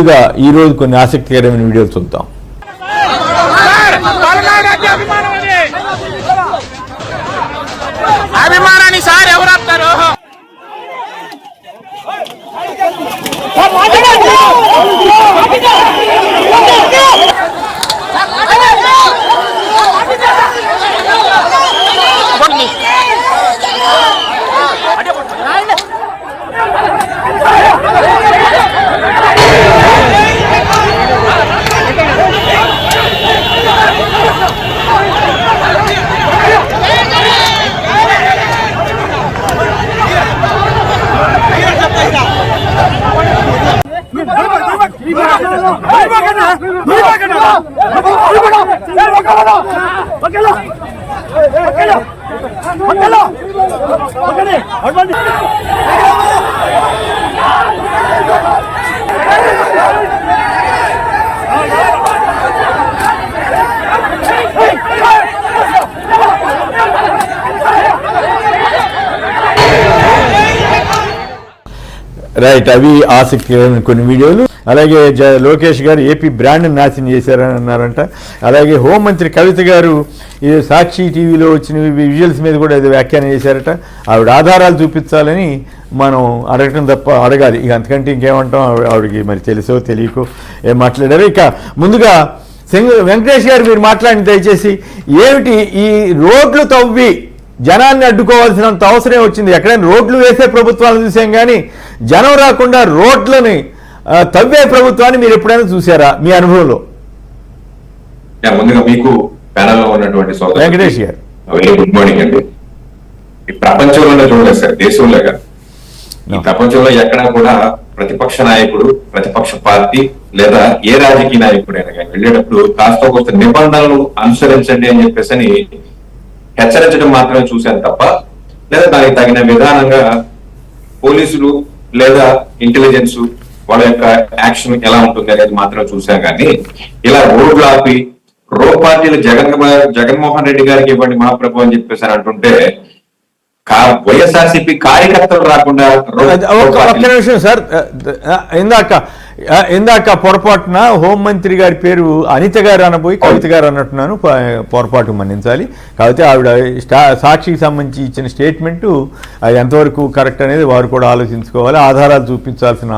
ముందుగా ఈరోజు కొన్ని ఆసక్తికరమైన వీడియోలు చూద్దాం. అభిమానాన్ని సార్ ఎవరు వస్తారు? రైట్, అవి ఆసక్తికరమైన కొన్ని వీడియోలు. అలాగే లోకేష్ గారు ఏపీ బ్రాండ్ నాశనం చేశారని అన్నారంట. అలాగే హోంమంత్రి కవిత గారు ఈ సాక్షి టీవీలో వచ్చిన విజువల్స్ మీద కూడా ఏదో వ్యాఖ్యానం చేశారట. ఆవిడ ఆధారాలు చూపించాలని మనం అడగటం తప్ప అడగాలి, ఇక అంతకంటే ఇంకేమంటాం. ఆవిడకి మరి తెలుసో తెలియకో ఏం మాట్లాడారు. ఇక ముందుగా వెంకటేష్ గారు మీరు మాట్లాడిన దయచేసి ఏమిటి ఈ రోడ్లు తవ్వి జనాన్ని అడ్డుకోవాల్సినంత అవసరం వచ్చింది? ఎక్కడైనా రోడ్లు వేసే ప్రభుత్వాలను చూసాం కానీ జనం రాకుండా రోడ్లని తవ్వే ప్రభుత్వాన్ని మీరు ఎప్పుడైనా చూసారా మీ అనుభవంలో? ముందుగా మీకు ప్యానల్లో ఉన్నటువంటి సోదరు వెంకటేష్ గారు వెరీ గుడ్ మార్నింగ్ అండి. ఈ ప్రపంచంలోనే చూడలేదు సార్, దేశంలో కాదు, ఈ ప్రపంచంలో ఎక్కడా కూడా ప్రతిపక్ష నాయకుడు, ప్రతిపక్ష పార్టీ లేదా ఏ రాజకీయ నాయకుడైనా కానీ వెళ్ళేటప్పుడు కాస్త కొంత నిబంధనలు అనుసరించండి అని చెప్పేసి అని హెచ్చరించడం మాత్రమే చూశాను తప్ప, లేదా దానికి తగిన విధానంగా పోలీసులు లేదా ఇంటెలిజెన్స్ వాళ్ళ యొక్క యాక్షన్ ఎలా ఉంటుంది అనేది మాత్రం చూసాం. కానీ ఇలా రోడ్లు ఆపి పార్టీలు జగన్మోహన్ రెడ్డి గారికి ఇవ్వండి మహాప్రభు అని చెప్పేసి అని అంటుంటే వైఎస్ఆర్సీపీ కార్యకర్తలు రాకుండా ఒక్క నిమిషం సార్, ఇందాక పొరపాటున హోంమంత్రి గారి పేరు అనిత గారు అనబోయి కవిత గారు అన్నట్టున్నాను, పొరపాటు మన్నించాలి. కాకపోతే ఆవిడ సాక్షికి సంబంధించి ఇచ్చిన స్టేట్మెంటు అది ఎంతవరకు కరెక్ట్ అనేది వారు కూడా ఆలోచించుకోవాలి, ఆధారాలు చూపించాల్సిన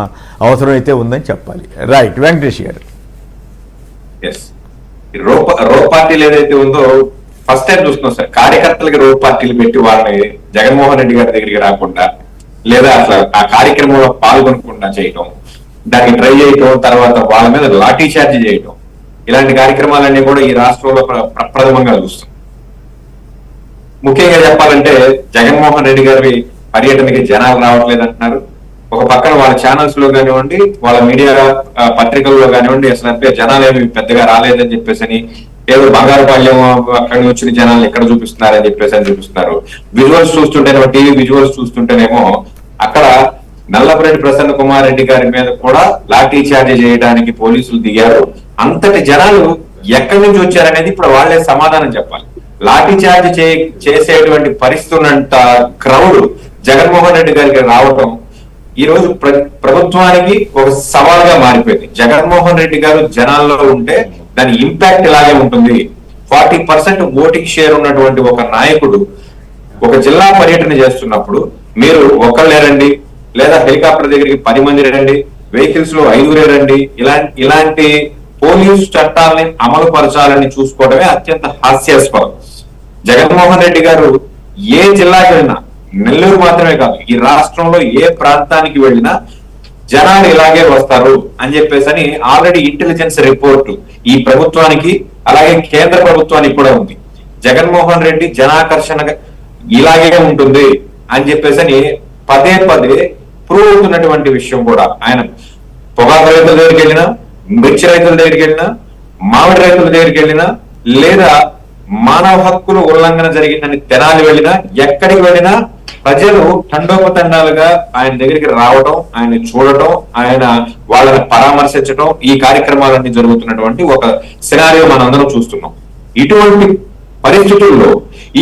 అవసరం అయితే ఉందని చెప్పాలి. రైట్, వెంకటేష్ గారు. రో పార్టీలు ఏదైతే ఉందో ఫస్ట్ టైం చూస్తున్నాం సార్, కార్యకర్తలకి రో పార్టీలు పెట్టి వాళ్ళని జగన్మోహన్ రెడ్డి గారి దగ్గరికి రాకుండా లేదా అసలు ఆ కార్యక్రమంలో పాల్గొనకుండా చేయటం, దాన్ని ట్రై చేయటం, తర్వాత వాళ్ళ మీద లాఠీ చార్జ్ చేయటం, ఇలాంటి కార్యక్రమాలన్నీ కూడా ఈ రాష్ట్రంలో ప్రప్రథమంగా చూస్తాం. ముఖ్యంగా చెప్పాలంటే జగన్మోహన్ రెడ్డి గారి పర్యటనకి జనాలు రావట్లేదు అంటున్నారు. ఒక పక్కన వాళ్ళ ఛానల్స్ లో కానివ్వండి, వాళ్ళ మీడియా పత్రికల్లో కానివ్వండి అసలు జనాలు ఏమి పెద్దగా రాలేదని చెప్పేసి, ఏదో బంగారుపాళ్యం అక్కడి వచ్చిన జనాలు ఎక్కడ చూపిస్తున్నారని చెప్పేసి అని చూపిస్తున్నారు. విజువల్స్ చూస్తుంటేనేమో, టీవీ విజువల్స్ చూస్తుంటేనేమో అక్కడ నల్లపురెడ్డి ప్రసన్న కుమార్ రెడ్డి గారి మీద కూడా లాఠీ చార్జ్ చేయడానికి పోలీసులు దిగారు. అంతటి జనాలు ఎక్కడి నుంచి వచ్చారనేది ఇప్పుడు వాళ్లే సమాధానం చెప్పాలి. లాఠీ చార్జ్ చేసేటువంటి పరిస్థితి ఉన్నంత క్రౌడ్ జగన్మోహన్ రెడ్డి గారికి రావటం ఈ రోజు ప్రభుత్వానికి ఒక సవాల్గా మారిపోయింది. జగన్మోహన్ రెడ్డి గారు జనాల్లో ఉంటే దాని ఇంపాక్ట్ ఇలాగే ఉంటుంది. 40% ఓటింగ్ షేర్ ఉన్నటువంటి ఒక నాయకుడు ఒక జిల్లా పర్యటన చేస్తున్నప్పుడు మీరు ఒక్కళ్ళే రండి, లేదా హెలికాప్టర్ దగ్గరికి 10 మంది రండి, వెహికల్స్ లో 5 రండి, ఇలాంటి పోలీసు చట్టాలని అమలు పరచాలని చూసుకోవడమే అత్యంత హాస్యాస్పదం. జగన్మోహన్ రెడ్డి గారు ఏ జిల్లాకి వెళ్ళినా, నెల్లూరు మాత్రమే కాదు ఈ రాష్ట్రంలో ఏ ప్రాంతానికి వెళ్ళినా జనాలు ఇలాగే వస్తారు అని చెప్పేసి ఆల్రెడీ ఇంటెలిజెన్స్ రిపోర్ట్ ఈ ప్రభుత్వానికి అలాగే కేంద్ర ప్రభుత్వానికి కూడా ఉంది. జగన్మోహన్ రెడ్డి జనాకర్షణగా ఇలాగే ఉంటుంది అని చెప్పేసి పదే పదే ప్రూవ్ అవుతున్నటువంటి విషయం కూడా. ఆయన పొగాకు రైతుల దగ్గరికి వెళ్ళినా, మిర్చి రైతుల దగ్గరికి వెళ్ళినా, మామిడి రైతుల దగ్గరికి వెళ్ళినా, లేదా మానవ హక్కుల ఉల్లంఘన జరిగిందని తెనాలి వెళ్ళినా, ఎక్కడికి వెళ్ళినా ప్రజలు తండోపతండాలుగా ఆయన దగ్గరికి రావడం, ఆయన చూడటం, ఆయన వాళ్ళని పరామర్శించడం, ఈ కార్యక్రమాలన్నీ జరుగుతున్నటువంటి ఒక సినారియో మనందరం చూస్తున్నాం. ఇటువంటి పరిస్థితుల్లో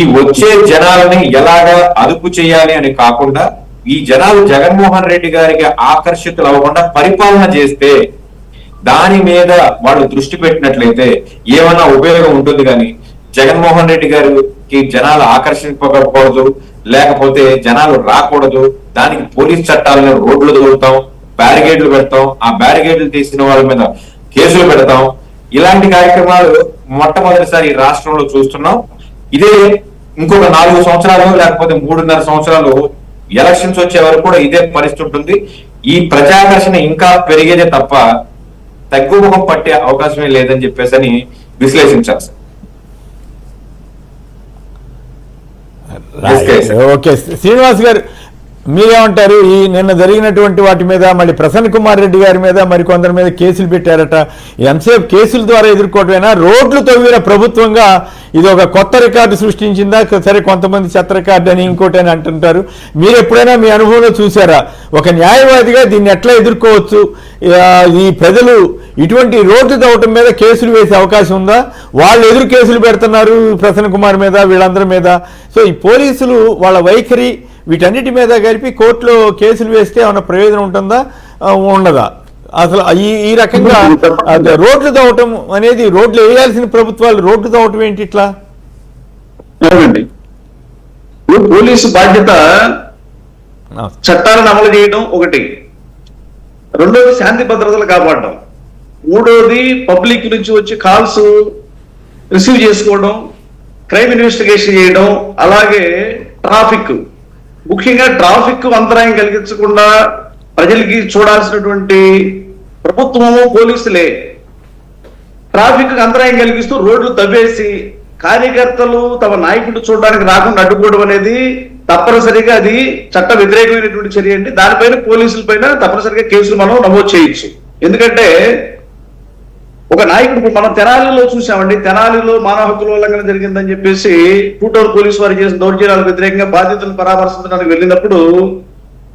ఈ వచ్చే జనాలని ఎలాగా అదుపు చేయాలి అని కాకుండా ఈ జనాలు జగన్మోహన్ రెడ్డి గారికి ఆకర్షితులు అవ్వకుండా పరిపాలన చేస్తే దాని మీద వాళ్ళు దృష్టి పెట్టినట్లయితే ఏమైనా ఉపయోగం ఉంటుంది. కానీ జగన్మోహన్ రెడ్డి గారికి జనాలు ఆకర్షింపకూడదు, లేకపోతే జనాలు రాకూడదు, దానికి పోలీస్ చట్టాలను రోడ్లు దొరుకుతాం, బ్యారిగేడ్లు పెడతాం, ఆ బ్యారిగేడ్లు తీసిన వాళ్ళ మీద కేసులు పెడతాం. ఇలాంటి కార్యక్రమాలు మొట్టమొదటిసారి ఈ రాష్ట్రంలో చూస్తున్నాం. ఇదే ఇంకొక 4 సంవత్సరాలు లేకపోతే 3.5 సంవత్సరాలు ఎలక్షన్స్ వచ్చే వరకు కూడా ఇదే పరిస్థితి ఉంటుంది. ఈ ప్రజాకర్షణ ఇంకా పెరిగేదే తప్ప తగ్గుముఖం పట్టే అవకాశమే లేదని చెప్పేసి అని విశ్లేషించాలి సార్. ఓకే శ్రీనివాస్ గారు, మీరేమంటారు? ఈ నిన్న జరిగినటువంటి వాటి మీద మళ్ళీ ప్రసన్న కుమార్ రెడ్డి గారి మీద మరికొందరి మీద కేసులు పెట్టారట. ఎంతసేపు కేసుల ద్వారా ఎదుర్కోవటమైనా రోడ్లు తవ్విన ప్రభుత్వంగా ఇది ఒక కొత్త రికార్డు సృష్టించిందా? సరే, కొంతమంది చెత్త రికార్డు అని ఇంకోటి అని అంటుంటారు. మీరు ఎప్పుడైనా మీ అనుభవంలో చూసారా ఒక న్యాయవాదిగా దీన్ని ఎట్లా ఎదుర్కోవచ్చు? ఈ ప్రజలు ఇటువంటి రోడ్లు తవ్వటం మీద కేసులు వేసే అవకాశం ఉందా? వాళ్ళు ఎదురు కేసులు పెడుతున్నారు ప్రసన్న కుమార్ మీద, వీళ్ళందరి మీద. సో ఈ పోలీసులు వాళ్ళ వైఖరి వీటన్నిటి మీద కలిపి కోర్టులో కేసులు వేస్తే ఏమైనా ప్రయోజనం ఉంటుందా, ఉండదా? అసలు ఈ రకంగా రోడ్లు తవ్వటం అనేది, రోడ్లు వేయాల్సిన ప్రభుత్వాలు రోడ్లు తవ్వటం ఏంటి ఇట్లా? పోలీసు బాధ్యత చట్టాలను అమలు చేయడం ఒకటి, రెండోది శాంతి భద్రతలు కాపాడడం, మూడోది పబ్లిక్ నుంచి వచ్చి కాల్స్ రిసీవ్ చేసుకోవడం, క్రైమ్ ఇన్వెస్టిగేషన్ చేయడం, అలాగే ట్రాఫిక్, ముఖ్యంగా ట్రాఫిక్ అంతరాయం కలిగించకుండా ప్రజలకి చూడాల్సినటువంటి ప్రభుత్వము పోలీసులే. ట్రాఫిక్ అంతరాయం కలిగిస్తూ రోడ్లు తవ్వేసి కార్యకర్తలు తమ నాయకుడు చూడడానికి రాకుండా అడ్డుకోవడం అనేది తప్పనిసరిగా అది చట్ట వ్యతిరేకమైనటువంటి చర్య అండి. దానిపైన పోలీసుల పైన తప్పనిసరిగా కేసులు మనం నమోదు చేయొచ్చు. ఎందుకంటే ఒక నాయకుడు, మనం తెనాలిలో చూసామండి, తెనాలిలో మానవ హక్కుల ఉల్లంఘన జరిగిందని చెప్పేసి టూటౌన్ పోలీసు వారు చేసిన దౌర్జన్యాలకు వ్యతిరేకంగా బాధితులను పరామర్శించడానికి వెళ్ళినప్పుడు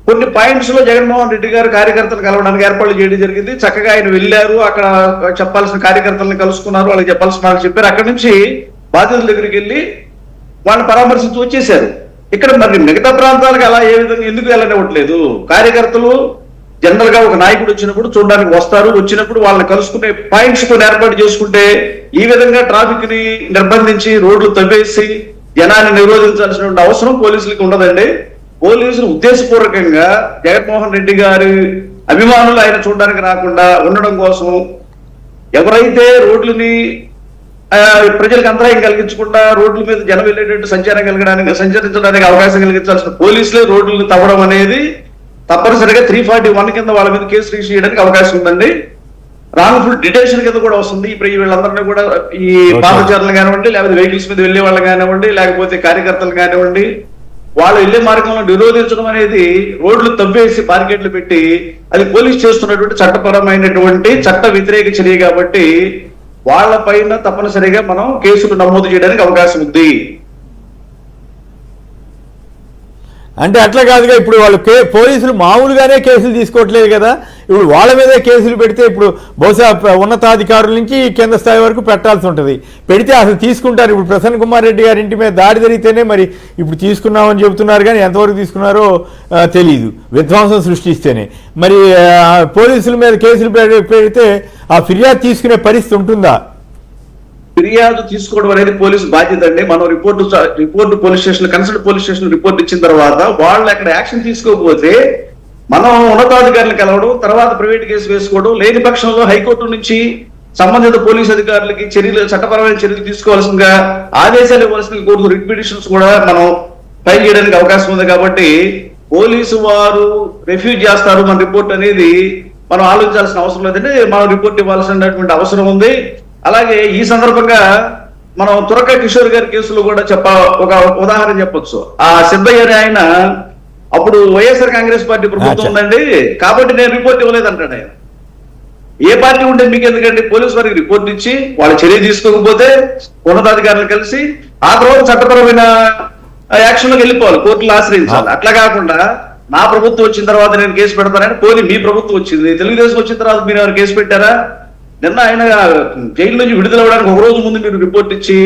కొన్ని పాయింట్స్ లో జగన్మోహన్ రెడ్డి గారు కార్యకర్తలు కలవడానికి ఏర్పాట్లు చేయడం జరిగింది. చక్కగా ఆయన వెళ్ళారు, అక్కడ చెప్పాల్సిన కార్యకర్తలను కలుసుకున్నారు, వాళ్ళకి చెప్పాల్సిన వాళ్ళకి చెప్పారు. అక్కడి నుంచి బాధితుల దగ్గరికి వెళ్ళి వాళ్ళని పరామర్శించి వచ్చేసారు. ఇక్కడ మరి మిగతా ప్రాంతాలకు అలా ఏ విధంగా ఎందుకు వెళ్ళనివ్వట్లేదు? కార్యకర్తలు జనరల్ గా ఒక నాయకుడు వచ్చినప్పుడు చూడడానికి వస్తారు, వచ్చినప్పుడు వాళ్ళని కలుసుకునే పాయింట్స్ కొన్ని ఏర్పాటు చేసుకుంటే ఈ విధంగా ట్రాఫిక్ ని నిర్బంధించి రోడ్లు తవ్వేసి జనాన్ని నిరోధించాల్సిన అవసరం పోలీసులకి ఉండదండి. పోలీసులు ఉద్దేశపూర్వకంగా జగన్మోహన్ రెడ్డి గారి అభిమానులు ఆయన చూడడానికి రాకుండా ఉండడం కోసం ఎవరైతే రోడ్లని ప్రజలకు అంతరాయం కలిగించకుండా రోడ్ల మీద జనం వెళ్ళేటట్టు సంచరించడానికి అవకాశం కలిగించాల్సిన పోలీసులే రోడ్లను తవ్వడం అనేది తప్పనిసరిగా 341 కింద వాళ్ళ మీద కేసు రిజిస్టర్ చేయడానికి అవకాశం ఉందండి. రాంగ్ఫుల్ డిటెన్షన్ కింద కూడా వస్తుంది. ఇప్పుడు వీళ్ళందరినీ కూడా ఈ పాదచారులు కానివ్వండి, లేకపోతే వెహికల్స్ మీద వెళ్లే వాళ్ళు కానివ్వండి, లేకపోతే కార్యకర్తలు కానివ్వండి, వాళ్ళు వెళ్లే మార్గంలో నిరోధించడం అనేది రోడ్లు తవ్వేసి బార్గెట్లు పెట్టి అది పోలీసు చేస్తున్నటువంటి చట్టపరమైనటువంటి చట్ట వ్యతిరేక చర్య కాబట్టి వాళ్ళ పైన తప్పనిసరిగా మనం కేసులు నమోదు చేయడానికి అవకాశం ఉంది. అంటే అట్లా కాదుగా, ఇప్పుడు వాళ్ళు పోలీసులు మామూలుగానే కేసులు తీసుకోవట్లేదు కదా, ఇప్పుడు వాళ్ళ మీదే కేసులు పెడితే ఇప్పుడు బహుశా ఉన్నతాధికారుల నుంచి కింద స్థాయి వరకు పెట్టాల్సి ఉంటుంది. పెడితే అసలు తీసుకుంటారు. ఇప్పుడు ప్రసన్న కుమార్ రెడ్డి గారి ఇంటి మీద దాడి జరిగితేనే మరి ఇప్పుడు తీసుకున్నామని చెబుతున్నారు, కానీ ఎంతవరకు తీసుకున్నారో తెలియదు, విధ్వంసం సృష్టిస్తేనే. మరి పోలీసుల మీద కేసులు పెడితే ఆ ఫిర్యాదు తీసుకునే పరిస్థితి ఉంటుందా? ఫిర్యాదు తీసుకోవడం అనేది పోలీసు బాధ్యత అండి. మనం report police station, consult police station report ఇచ్చిన తర్వాత వాళ్ళు అక్కడ యాక్షన్ తీసుకోకపోతే మనం ఉన్నతాధికారులు కలవడం, తర్వాత ప్రైవేట్ కేసు వేసుకోవడం, లేని పక్షంలో హైకోర్టు నుంచి సంబంధిత పోలీసు అధికారులకి చట్టపరమైన చర్యలు తీసుకోవాల్సిందిగా ఆదేశాలు ఇవ్వాల్సిన కోర్టు రిట్ పిటిషన్స్ కూడా మనం ఫైల్ చేయడానికి అవకాశం ఉంది. కాబట్టి పోలీసు వారు రిఫ్యూజ్ చేస్తారు మన రిపోర్ట్ అనేది మనం ఆలోచించాల్సిన అవసరం లేదండి. మనం రిపోర్ట్ ఇవ్వాల్సినటువంటి అవసరం ఉంది. అలాగే ఈ సందర్భంగా మనం తురక కిషోర్ గారి కేసులో కూడా ఒక ఉదాహరణ చెప్పొచ్చు. ఆ సిద్ధయ్య అని ఆయన అప్పుడు వైఎస్ఆర్ కాంగ్రెస్ పార్టీ ప్రభుత్వం ఉందండి కాబట్టి నేను రిపోర్ట్ ఇవ్వలేదు అంటాడు ఆయన. ఏ పార్టీ ఉంటే మీకు ఎందుకండి? పోలీసు వారికి రిపోర్ట్ ఇచ్చి వాళ్ళ చర్య తీసుకోకపోతే ఉన్నతాధికారులు కలిసి ఆ తర్వాత చట్టపరమైన యాక్షన్ లోకి వెళ్ళిపోవాలి, కోర్టులు ఆశ్రయించాలి. అట్లా కాకుండా నా ప్రభుత్వం వచ్చిన తర్వాత నేను కేసు పెడతానని, పోనీ మీ ప్రభుత్వం వచ్చింది, తెలుగుదేశం వచ్చిన తర్వాత మీరు ఎవరు కేసు పెట్టారా? నిన్న ఆయన జైలు నుంచి విడుదల అవ్వడానికి ఒక రోజు ముందు మీరు రిపోర్ట్ ఇచ్చి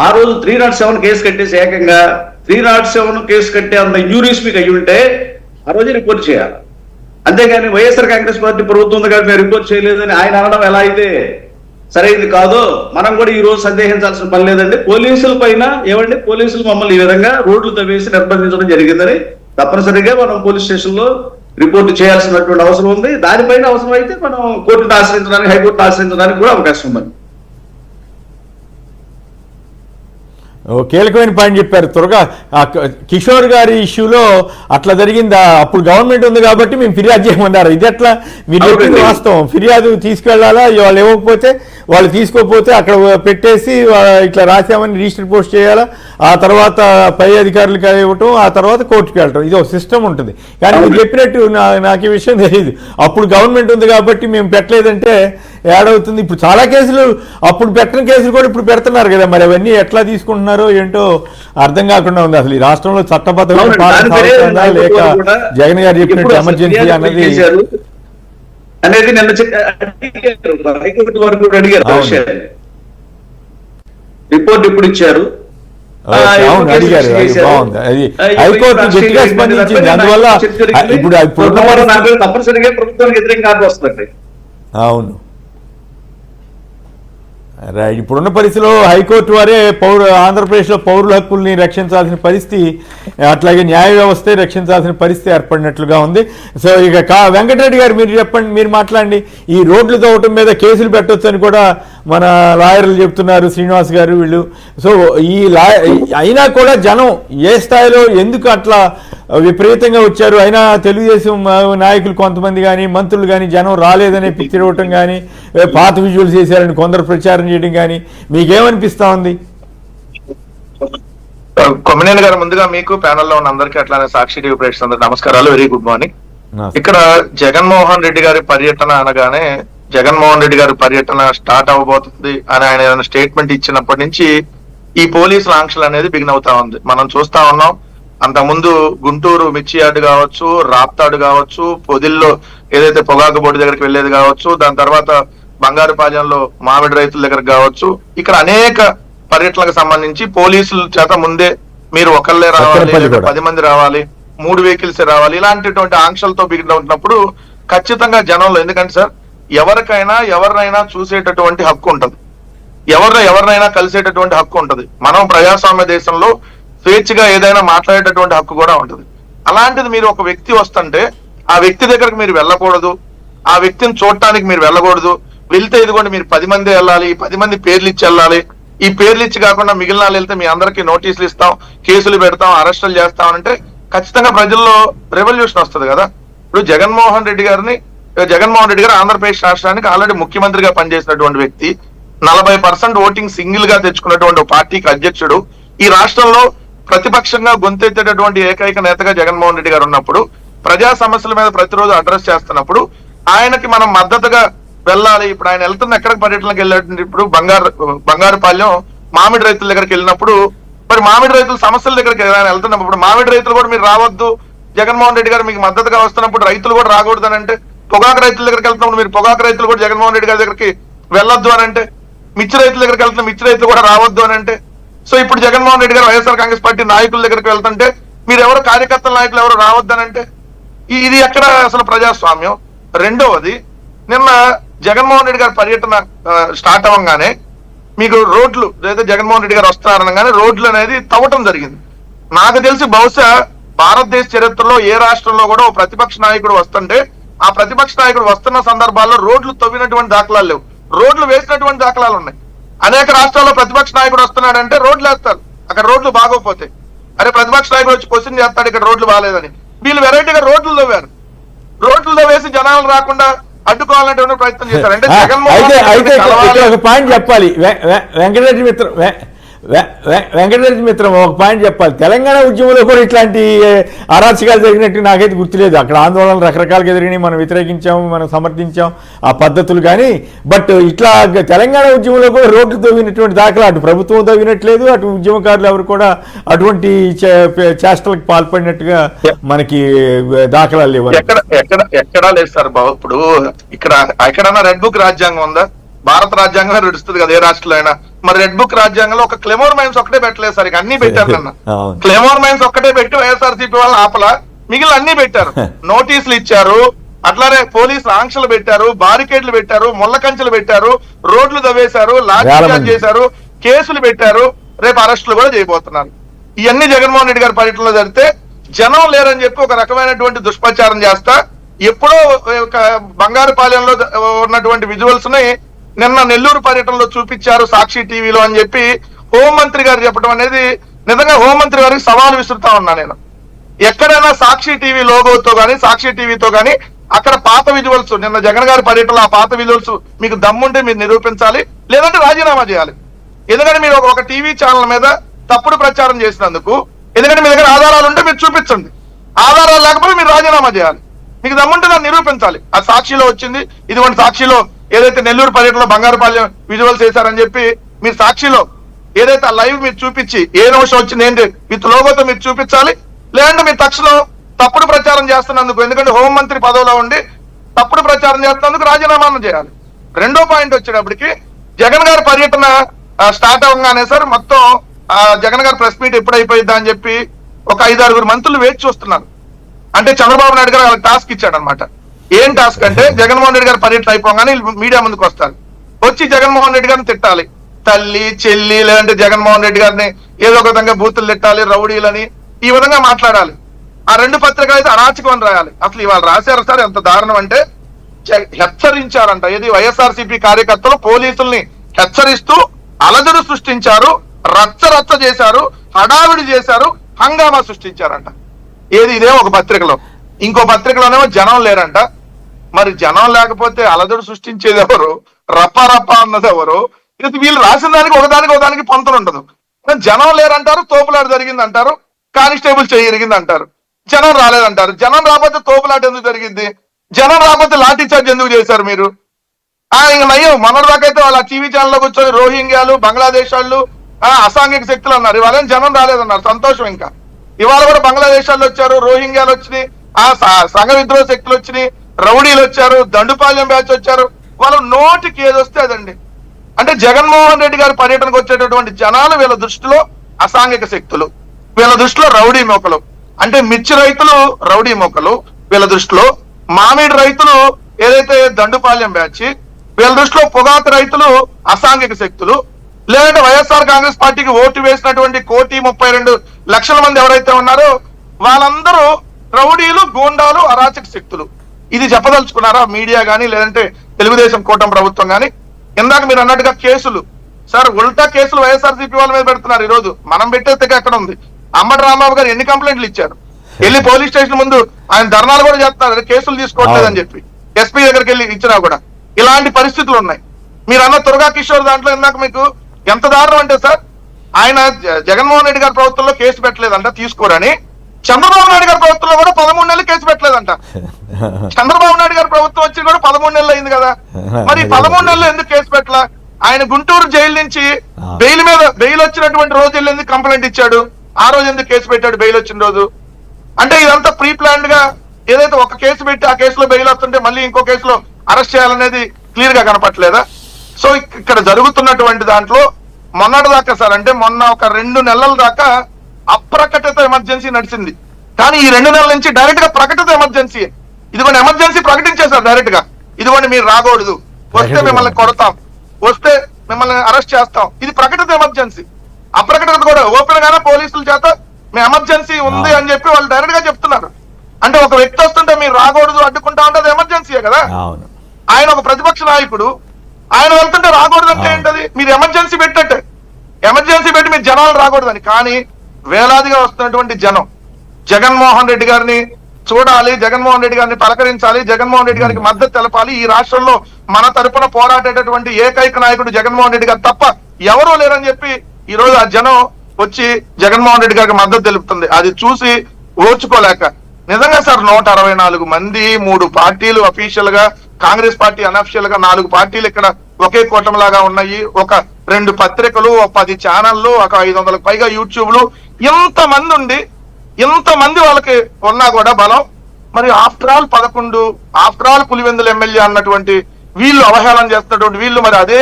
ఆ రోజు 307 కేసు కట్టేసి ఏకంగా 307 కేసు కట్టే అంత ఇంజూరీస్ మీకు అయ్యి ఉంటే ఆ రోజే రిపోర్ట్ చేయాలి. అంతేగాని వైఎస్ఆర్ కాంగ్రెస్ పార్టీ ప్రభుత్వం ఉంది కాబట్టి మేము రిపోర్ట్ చేయలేదని ఆయన అనడం ఎలా అయితే సరైనది కాదో మనం కూడా ఈ రోజు సందేహించాల్సిన పని లేదండి. పోలీసుల పైన ఏమండి, పోలీసులు మమ్మల్ని ఈ విధంగా రోడ్లు తవ్వేసి నిర్బంధించడం జరిగిందని తప్పనిసరిగా మనం పోలీస్ స్టేషన్ లో రిపోర్ట్ చేయాల్సినటువంటి అవసరం ఉంది. దానిపైన అవసరం అయితే మనం కోర్టును ఆశ్రయించడానికి, హైకోర్టును ఆశ్రయించడానికి కూడా అవకాశం ఉంది. కీలకమైన పాయింట్ చెప్పారు. త్వరగా కిషోర్ గారి ఇష్యూలో అట్లా జరిగిందా, అప్పుడు గవర్నమెంట్ ఉంది కాబట్టి మేము ఫిర్యాదు చేయమన్నారు. ఇది ఎట్లా? మీరు చెప్పింది వాస్తవం. ఫిర్యాదు తీసుకెళ్లాలా, వాళ్ళు ఇవ్వకపోతే వాళ్ళు తీసుకోకపోతే అక్కడ పెట్టేసి ఇట్లా రాసామని రిజిస్టర్ పోస్ట్ చేయాలా, ఆ తర్వాత పై అధికారులకు ఇవ్వటం, ఆ తర్వాత కోర్టుకు వెళ్ళటం. ఇది ఒక సిస్టమ్ ఉంటుంది. కానీ మీరు చెప్పినట్టు నాకు ఈ విషయం తెలియదు. అప్పుడు గవర్నమెంట్ ఉంది కాబట్టి మేము పెట్టలేదంటే ఏడవుతుంది. ఇప్పుడు చాలా కేసులు అప్పుడు పెట్టిన కేసులు కూడా ఇప్పుడు పెడుతున్నారు కదా, మరి అవన్నీ ఎట్లా తీసుకుంటున్నారో ఏంటో అర్థం కాకుండా ఉంది. అసలు ఈ రాష్ట్రంలో చట్టబద్ధమైన పాలన సాగుతుందా లేక జగన్ గారు చెప్పినట్టు ఎమర్జెన్సీ అనేది నిన్న హైకోర్టు వారు కూడా అడిగారు. రిపోర్ట్ ఎప్పుడు ఇచ్చారు? అడిగారు. బాగుంది. అది హైకోర్టు గట్టిగా స్పందించింది. అందువల్ల ఇప్పుడు తప్పనిసరిగా ప్రభుత్వానికి వ్యతిరేకంగా వస్తుంది. అవును, రైట్. ఇప్పుడున్న పరిస్థితిలో హైకోర్టు వారే ఆంధ్రప్రదేశ్లో పౌరుల హక్కుల్ని రక్షించాల్సిన పరిస్థితి, అట్లాగే న్యాయ వ్యవస్థే రక్షించాల్సిన పరిస్థితి ఏర్పడినట్లుగా ఉంది. సో ఇక వెంకటరెడ్డి గారు మీరు చెప్పండి, మీరు మాట్లాడండి. ఈ రోడ్లు తవ్వటం మీద కేసులు పెట్టొచ్చు అని కూడా మన లాయర్లు చెప్తున్నారు, శ్రీనివాస్ గారు వీళ్ళు. సో ఈ అయినా కూడా జనం ఏ స్థాయిలో ఎందుకు అట్లా విపరీతంగా వచ్చారు? అయినా తెలుగుదేశం నాయకులు కొంతమంది కానీ మంత్రులు కానీ జనం రాలేదనే పిక్చర్ ఇవ్వటం కానీ, పాత విజువల్స్ చేశారని కొందరు ప్రచారం చేయడం కానీ మీకేమనిపిస్తా ఉంది? కొమ్మినేని గారు, ముందుగా మీకు ప్యానెల్లో ఉన్న అందరికీ అట్లానే సాక్షి టీవీ ప్రేక్షకులందరికీ నమస్కారాలు, వెరీ గుడ్ మార్నింగ్. ఇక్కడ జగన్మోహన్ రెడ్డి గారి పర్యటన అనగానే జగన్మోహన్ రెడ్డి గారి పర్యటన స్టార్ట్ అవబోతుంది అని ఆయన ఏదైనా స్టేట్మెంట్ ఇచ్చినప్పటి నుంచి ఈ పోలీసుల ఆంక్షలు అనేది బిగిన్ అవుతా ఉంది. మనం చూస్తా ఉన్నాం. అంతకుముందు గుంటూరు మిర్చి యార్డు కావచ్చు, రాప్తాడు కావచ్చు, పొదిల్లో ఏదైతే పొగాకు బోర్డు దగ్గరికి వెళ్ళేది కావచ్చు, దాని తర్వాత బంగారుపాలెంలో మామిడి రైతుల దగ్గరకు కావచ్చు, ఇక్కడ అనేక పర్యటనలకు సంబంధించి పోలీసుల చేత ముందే మీరు ఒకళ్ళే రావాలి, 10 మంది రావాలి, 3 వెహికల్స్ రావాలి, ఇలాంటిటువంటి ఆంక్షలతో బిగిన్ అవుతున్నప్పుడు ఖచ్చితంగా జనంలో, ఎందుకంటే సార్ ఎవరినైనా చూసేటటువంటి హక్కు ఉంటది, ఎవరినైనా కలిసేటటువంటి హక్కు ఉంటది. మనం ప్రజాస్వామ్య దేశంలో స్వేచ్ఛగా ఏదైనా మాట్లాడేటటువంటి హక్కు కూడా ఉంటది. అలాంటిది మీరు ఒక వ్యక్తి వస్తుంటే ఆ వ్యక్తి దగ్గరకు మీరు వెళ్ళకూడదు, ఆ వ్యక్తిని చూడటానికి మీరు వెళ్ళకూడదు. వెళ్తే ఇదిగోండి మీరు 10 మంది వెళ్ళాలి, ఈ 10 మంది పేర్లు ఇచ్చి వెళ్ళాలి, ఈ పేర్లు ఇచ్చి కాకుండా మిగిలిన వాళ్ళు వెళ్తే మీ అందరికీ నోటీసులు ఇస్తాం, కేసులు పెడతాం, అరెస్టులు చేస్తాం అంటే ఖచ్చితంగా ప్రజల్లో రెవల్యూషన్ వస్తుంది కదా. ఇప్పుడు జగన్మోహన్ రెడ్డి గారు ఆంధ్రప్రదేశ్ రాష్ట్రానికి ఆల్రెడీ ముఖ్యమంత్రిగా పనిచేసినటువంటి వ్యక్తి, 40% ఓటింగ్ సింగిల్ గా తెచ్చుకున్నటువంటి పార్టీకి అధ్యక్షుడు, ఈ రాష్ట్రంలో ప్రతిపక్షంగా గొంతెత్తేటటువంటి ఏకైక నేతగా జగన్మోహన్ రెడ్డి గారు ఉన్నప్పుడు, ప్రజా సమస్యల మీద ప్రతిరోజు అడ్రస్ చేస్తున్నప్పుడు ఆయనకి మనం మద్దతుగా వెళ్ళాలి. ఇప్పుడు ఆయన వెళ్తున్న ఎక్కడికి పర్యటనకు వెళ్ళాడు? ఇప్పుడు బంగారుపాలెం మామిడి రైతుల దగ్గరికి వెళ్ళినప్పుడు, మరి మామిడి రైతుల సమస్యల దగ్గరికి ఆయన వెళ్తున్నప్పుడు మామిడి రైతులు కూడా మీరు రావద్దు, జగన్మోహన్ రెడ్డి గారు మీకు మద్దతుగా వస్తున్నప్పుడు రైతులు కూడా రాకూడదు అని అంటే, పొగాకు రైతుల దగ్గరికి వెళ్తున్నప్పుడు మీరు పొగాకు రైతులు కూడా జగన్మోహన్ రెడ్డి గారి దగ్గరికి వెళ్ళొద్దు అని అంటే, మిర్చి రైతుల దగ్గరికి వెళ్తున్న మిర్చి రైతులు కూడా రావద్దు అని అంటే, సో ఇప్పుడు జగన్మోహన్ రెడ్డి గారు వైఎస్ఆర్ కాంగ్రెస్ పార్టీ నాయకుల దగ్గరికి వెళ్తుంటే మీరు ఎవరు కార్యకర్తల నాయకులు ఎవరు రావద్దనంటే ఇది ఎక్కడ అసలు ప్రజాస్వామ్యం? రెండవది, నిన్న జగన్మోహన్ రెడ్డి గారి పర్యటన స్టార్ట్ అవ్వగానే మీకు రోడ్లు లేదా జగన్మోహన్ రెడ్డి గారు వస్తున్నారనగానే రోడ్లు అనేది తవ్వటం జరిగింది. నాకు తెలిసి బహుశా భారతదేశ చరిత్రలో ఏ రాష్ట్రంలో కూడా ఓ ప్రతిపక్ష నాయకుడు వస్తుంటే ఆ ప్రతిపక్ష నాయకుడు వస్తున్న సందర్భాల్లో రోడ్లు తవ్వినటువంటి దాఖలాలు లేవు, రోడ్లు వేసినటువంటి దాఖలాలు ఉన్నాయి. అనేక రాష్ట్రాల్లో ప్రతిపక్ష నాయకుడు వస్తున్నాడంటే రోడ్లు వేస్తారు, అక్కడ రోడ్లు బాగోపోతాయి. అరే ప్రతిపక్ష నాయకుడు వచ్చి క్వశ్చన్ చేస్తాడు ఇక్కడ రోడ్లు బాగాలేదని, వీళ్ళు వెరైటీగా రోడ్లు తవ్వారు. రోడ్లు వేసి జనాలు రాకుండా అడ్డుకోవాలంటే ప్రయత్నం చేశారు. అంటే జగన్మోహన్ ఒక పాయింట్ చెప్పాలి వెంకటరెడ్డి మిత్రం ఒక పాయింట్ చెప్పాలి. తెలంగాణ ఉద్యమంలో కూడా ఇట్లాంటి అరాచకాలు జరిగినట్టు నాకైతే గుర్తులేదు. అక్కడ ఆందోళనలు రకరకాలుగా జరిగినాయి, మనం వ్యతిరేకించాము, మనం సమర్థించాం ఆ పద్ధతులు. కానీ బట్ ఇట్లా తెలంగాణ ఉద్యమంలో కూడా రోడ్లు తవ్వినటువంటి దాఖలా అటు ప్రభుత్వం తవ్వినట్లేదు, అటు ఉద్యమకారులు ఎవరు కూడా అటువంటి చేష్టలకు పాల్పడినట్టుగా మనకి దాఖలాలు లేవు. ఎక్కడా లేదు సార్ బాబు. ఇప్పుడు ఎక్కడన్నా రెడ్ బుక్ రాజ్యాంగం ఉందా? భారత రాజ్యాంగం నడుస్తుంది కదా ఏ రాష్ట్రంలో అయినా. మరి రెడ్ బుక్ రాజ్యాంగంలో ఒక క్లెమోర్ మైన్స్ ఒక్కటే పెట్టలేదు సార్, ఇక అన్ని పెట్టారు. నిన్న క్లెమోర్ మైన్స్ ఒక్కటే పెట్టి వైఎస్ఆర్సీపీ వాళ్ళని ఆపలా, మిగిలిన అన్ని పెట్టారు. నోటీసులు ఇచ్చారు, అట్లానే పోలీసులు ఆంక్షలు పెట్టారు, బారికేడ్లు పెట్టారు, ముళ్ళ కంచెలు పెట్టారు, రోడ్లు దవ్వేశారు, లాఠీచార్జ్ చేశారు, కేసులు పెట్టారు, రేపు అరెస్టులు కూడా చేయబోతున్నారు. ఇవన్నీ జగన్మోహన్ రెడ్డి గారి పర్యటనలో జరిగితే జనం లేరని చెప్పి ఒక రకమైనటువంటి దుష్ప్రచారం చేస్తా ఎప్పుడో బంగారుపాలెంలో ఉన్నటువంటి విజువల్స్ ని నిన్న నెల్లూరు పర్యటనలో చూపించారు సాక్షి టీవీలో అని చెప్పి హోంమంత్రి గారు చెప్పడం అనేది నిజంగా హోంమంత్రి గారికి సవాలు విసురుతా ఉన్నా నేను. ఎక్కడైనా సాక్షి టీవీ లోగోతో గానీ సాక్షి టీవీతో గానీ అక్కడ పాత విజువల్స్ నిన్న జగన్ గారి పర్యటనలో ఆ పాత విజువల్స్ మీకు దమ్ముంటే మీరు నిరూపించాలి, లేదంటే రాజీనామా చేయాలి. ఎందుకంటే మీరు ఒక టీవీ ఛానల్ మీద తప్పుడు ప్రచారం చేసినందుకు, ఎందుకంటే మీ దగ్గర ఆధారాలు ఉంటే మీరు చూపించండి, ఆధారాలు లేకపోతే మీరు రాజీనామా చేయాలి. మీకు దమ్ముంటే దాన్ని నిరూపించాలి. ఆ సాక్షిలో వచ్చింది, ఇదిగోండి సాక్షిలో ఏదైతే నెల్లూరు పర్యటనలో బంగారుపాలెం విజువల్స్ వేశారని చెప్పి మీరు సాక్షిలో ఏదైతే ఆ లైవ్ మీరు చూపించి ఏ నిమిషం వచ్చింది ఏంటి విత్ లోగోతో మీరు చూపించాలి. లేదంటే మీరు తక్షణం తప్పుడు ప్రచారం చేస్తున్నందుకు, ఎందుకంటే హోంమంత్రి పదవిలో ఉండి తప్పుడు ప్రచారం చేస్తున్నందుకు రాజీనామా చేయాలి. రెండో పాయింట్ వచ్చేటప్పటికి జగన్ గారి పర్యటన స్టార్ట్ అవ్వగానే సార్ మొత్తం జగన్ గారి ప్రెస్ మీట్ ఎప్పుడు అయిపోయిద్దా అని చెప్పి ఒక 5-6 మంత్రులు వేచి చూస్తున్నారు. అంటే చంద్రబాబు నాయుడు గారు వాళ్ళకి టాస్క్ ఇచ్చాడు అనమాట. ఏం టాస్క్ అంటే జగన్మోహన్ రెడ్డి గారి పర్యటన అయిపోగానే మీడియా ముందుకు వస్తారు, వచ్చి జగన్మోహన్ రెడ్డి గారిని తిట్టాలి, తల్లి చెల్లి లేదంటే జగన్మోహన్ రెడ్డి గారిని ఏదో ఒక విధంగా బూతులు తిట్టాలి, రౌడీలని ఈ విధంగా మాట్లాడాలి. ఆ 2 పత్రికలు అయితే అరాచకం అని రాయాలి. అసలు ఇవాళ రాశారు సార్, ఎంత దారుణం అంటే హెచ్చరించారంట. ఇది వైఎస్ఆర్సీపీ కార్యకర్తలు పోలీసుల్ని హెచ్చరిస్తూ అలజడి సృష్టించారు, రచ్చ చేశారు, హడావిడి చేశారు, హంగామా సృష్టించారంట. ఏది ఇదే ఒక పత్రికలో. ఇంకో పత్రికలోనేమో జనం లేరంట. మరి జనం లేకపోతే అలజడి సృష్టించేది ఎవరు, రప్ప అన్నది ఎవరు? ఇది వీళ్ళు రాసిన దానికి ఒకదానికి పొంతలు ఉండదు. జనం లేరంటారు, తోపులాట జరిగింది అంటారు, కానిస్టేబుల్ చేయరిగింది అంటారు, జనం రాలేదంటారు. జనం రాకపోతే తోపులాట ఎందుకు జరిగింది, జనం రాకపోతే లాఠీ చార్జ్ ఎందుకు చేశారు మీరు? ఇంక నయ్యం మొన్నటిదాకైతే వాళ్ళ టీవీ ఛానల్లో కూర్చొని రోహింగ్యాలు, బంగ్లాదేశ్ వాళ్ళు, అసాంఘిక శక్తులు అన్నారు. ఇవాళ జనం రాలేదన్నారు, సంతోషం. ఇంకా ఇవాళ కూడా బంగ్లాదేశ్ వాళ్ళు వచ్చారు, రోహింగ్యాలు వచ్చినాయి, సంఘ విద్రోహ శక్తులు వచ్చినాయి, రౌడీలు వచ్చారు, దండుపాలెం బ్యాచ్ వచ్చారు. వాళ్ళు నోటికి ఏదొస్తే అదండి. అంటే జగన్మోహన్ రెడ్డి గారి పర్యటనకు వచ్చేటటువంటి జనాలు వీళ్ళ దృష్టిలో అసాంఘిక శక్తులు, వీళ్ళ దృష్టిలో రౌడీ మొక్కలు. అంటే మిర్చి రైతులు రౌడీ మొక్కలు వీళ్ళ దృష్టిలో, మామిడి రైతులు ఏదైతే దండుపాలెం బ్యాచ్, వీళ్ళ దృష్టిలో పొగాకు రైతులు అసాంఘిక శక్తులు, లేదంటే వైఎస్ఆర్ కాంగ్రెస్ పార్టీకి ఓటు వేసినటువంటి 1,32,00,000 మంది ఎవరైతే ఉన్నారో వాళ్ళందరూ రౌడీలు, గూండాలు, అరాచక శక్తులు. ఇది చెప్పదలుచుకున్నారా మీడియా గానీ లేదంటే తెలుగుదేశం కూటమి ప్రభుత్వం గానీ? ఇందాక మీరు అన్నట్టుగా కేసులు సార్, ఉల్టా కేసులు వైఎస్ఆర్సీపీ వాళ్ళ మీద పెడుతున్నారు. ఈ రోజు మనం పెట్టేస్తే ఎక్కడ ఉంది? అంబటి రాంబాబు గారు ఎన్ని కంప్లైంట్లు ఇచ్చారు, వెళ్ళి పోలీస్ స్టేషన్ ముందు ఆయన ధర్నాలు కూడా చేస్తున్నారు, కేసులు తీసుకోవట్లేదని చెప్పి ఎస్పీ దగ్గరికి వెళ్ళి ఇచ్చినా కూడా ఇలాంటి పరిస్థితులు ఉన్నాయి. మీరు అన్న దుర్గా కిషోర్ దాంట్లో ఇందాక మీకు ఎంత దారుణం అంటే సార్, ఆయన జగన్మోహన్ రెడ్డి గారి ప్రభుత్వంలో కేసు పెట్టలేదంట తీసుకోరని, చంద్రబాబు నాయుడు గారి ప్రభుత్వంలో కూడా 13 నెలలు కేసు పెట్టలేదంట. చంద్రబాబు నాయుడు గారి ప్రభుత్వం వచ్చి కూడా 13 నెలలు అయింది కదా, మరి 13 నెలలు ఎందుకు కేసు పెట్టలా? ఆయన గుంటూరు జైలు నుంచి బెయిల్ వచ్చినటువంటి రోజు వెళ్ళి ఎందుకు కంప్లైంట్ ఇచ్చాడు, ఆ రోజు ఎందుకు కేసు పెట్టాడు బెయిల్ వచ్చిన రోజు? అంటే ఇదంతా ప్రీ ప్లాన్డ్ గా ఏదైతే ఒక కేసు పెట్టి ఆ కేసులో బెయిల్ వస్తుంటే మళ్ళీ ఇంకో కేసులో అరెస్ట్ చేయాలనేది క్లియర్ గా కనపట్లేదా? సో ఇక్కడ జరుగుతున్నటువంటి దాంట్లో మొన్నటి దాకా సార్, అంటే మొన్న ఒక 2 నెలల దాకా అప్రకటిత ఎమర్జెన్సీ నడిచింది. కానీ ఈ 2 నెలల నుంచి డైరెక్ట్ గా ప్రకటిత ఎమర్జెన్సీ, ఇదిగోండి ఎమర్జెన్సీ ప్రకటించేశారు డైరెక్ట్ గా. ఇదిగోండి మీరు రాకూడదు, వస్తే మిమ్మల్ని కొడతాం, వస్తే మిమ్మల్ని అరెస్ట్ చేస్తాం. ఇది ప్రకటిత ఎమర్జెన్సీ. అప్రకటిత కూడా ఓపెన్ గానే పోలీసుల చేత మీ ఎమర్జెన్సీ ఉంది అని చెప్పి వాళ్ళు డైరెక్ట్ గా చెప్తున్నారు. అంటే ఒక వ్యక్తి వస్తుంటే మీరు రాకూడదు అడ్డుకుంటా ఉంటే అది ఎమర్జెన్సీయే కదా. ఆయన ఒక ప్రతిపక్ష నాయకుడు, ఆయన వెళ్తుంటే రాకూడదు అంటే ఏంటది? మీరు ఎమర్జెన్సీ పెట్టట్టే, ఎమర్జెన్సీ పెట్టి మీరు జనాలు రాకూడదని. కానీ వేలాదిగా వస్తున్నటువంటి జనం జగన్మోహన్ రెడ్డి గారిని చూడాలి, జగన్మోహన్ రెడ్డి గారిని పలకరించాలి, జగన్మోహన్ రెడ్డి గారికి మద్దతు తెలపాలి. ఈ రాష్ట్రంలో మన తరపున పోరాడేటటువంటి ఏకైక నాయకుడు జగన్మోహన్ రెడ్డి గారు తప్ప ఎవరూ లేరని చెప్పి ఈ రోజు ఆ జనం వచ్చి జగన్మోహన్ రెడ్డి గారికి మద్దతు తెలుపుతుంది. అది చూసి ఓర్చుకోలేక నిజంగా సార్ 164 మంది, 3 పార్టీలు అఫీషియల్ గా, కాంగ్రెస్ పార్టీ అనఫిషియల్ గా 4 పార్టీలు ఇక్కడ ఒకే కూటమిలాగా ఉన్నాయి, ఒక 2 పత్రికలు, 10 ఛానళ్లు, ఒక 500కు పైగా యూట్యూబ్లు, ఇంతమంది ఉండి ఇంతమంది వాళ్ళకి ఉన్నా కూడా బలం. మరి ఆఫ్టర్ ఆల్ పులివెందుల ఎమ్మెల్యే అన్నటువంటి వీళ్ళు అవహేళన చేస్తున్నటువంటి వీళ్ళు మరి అదే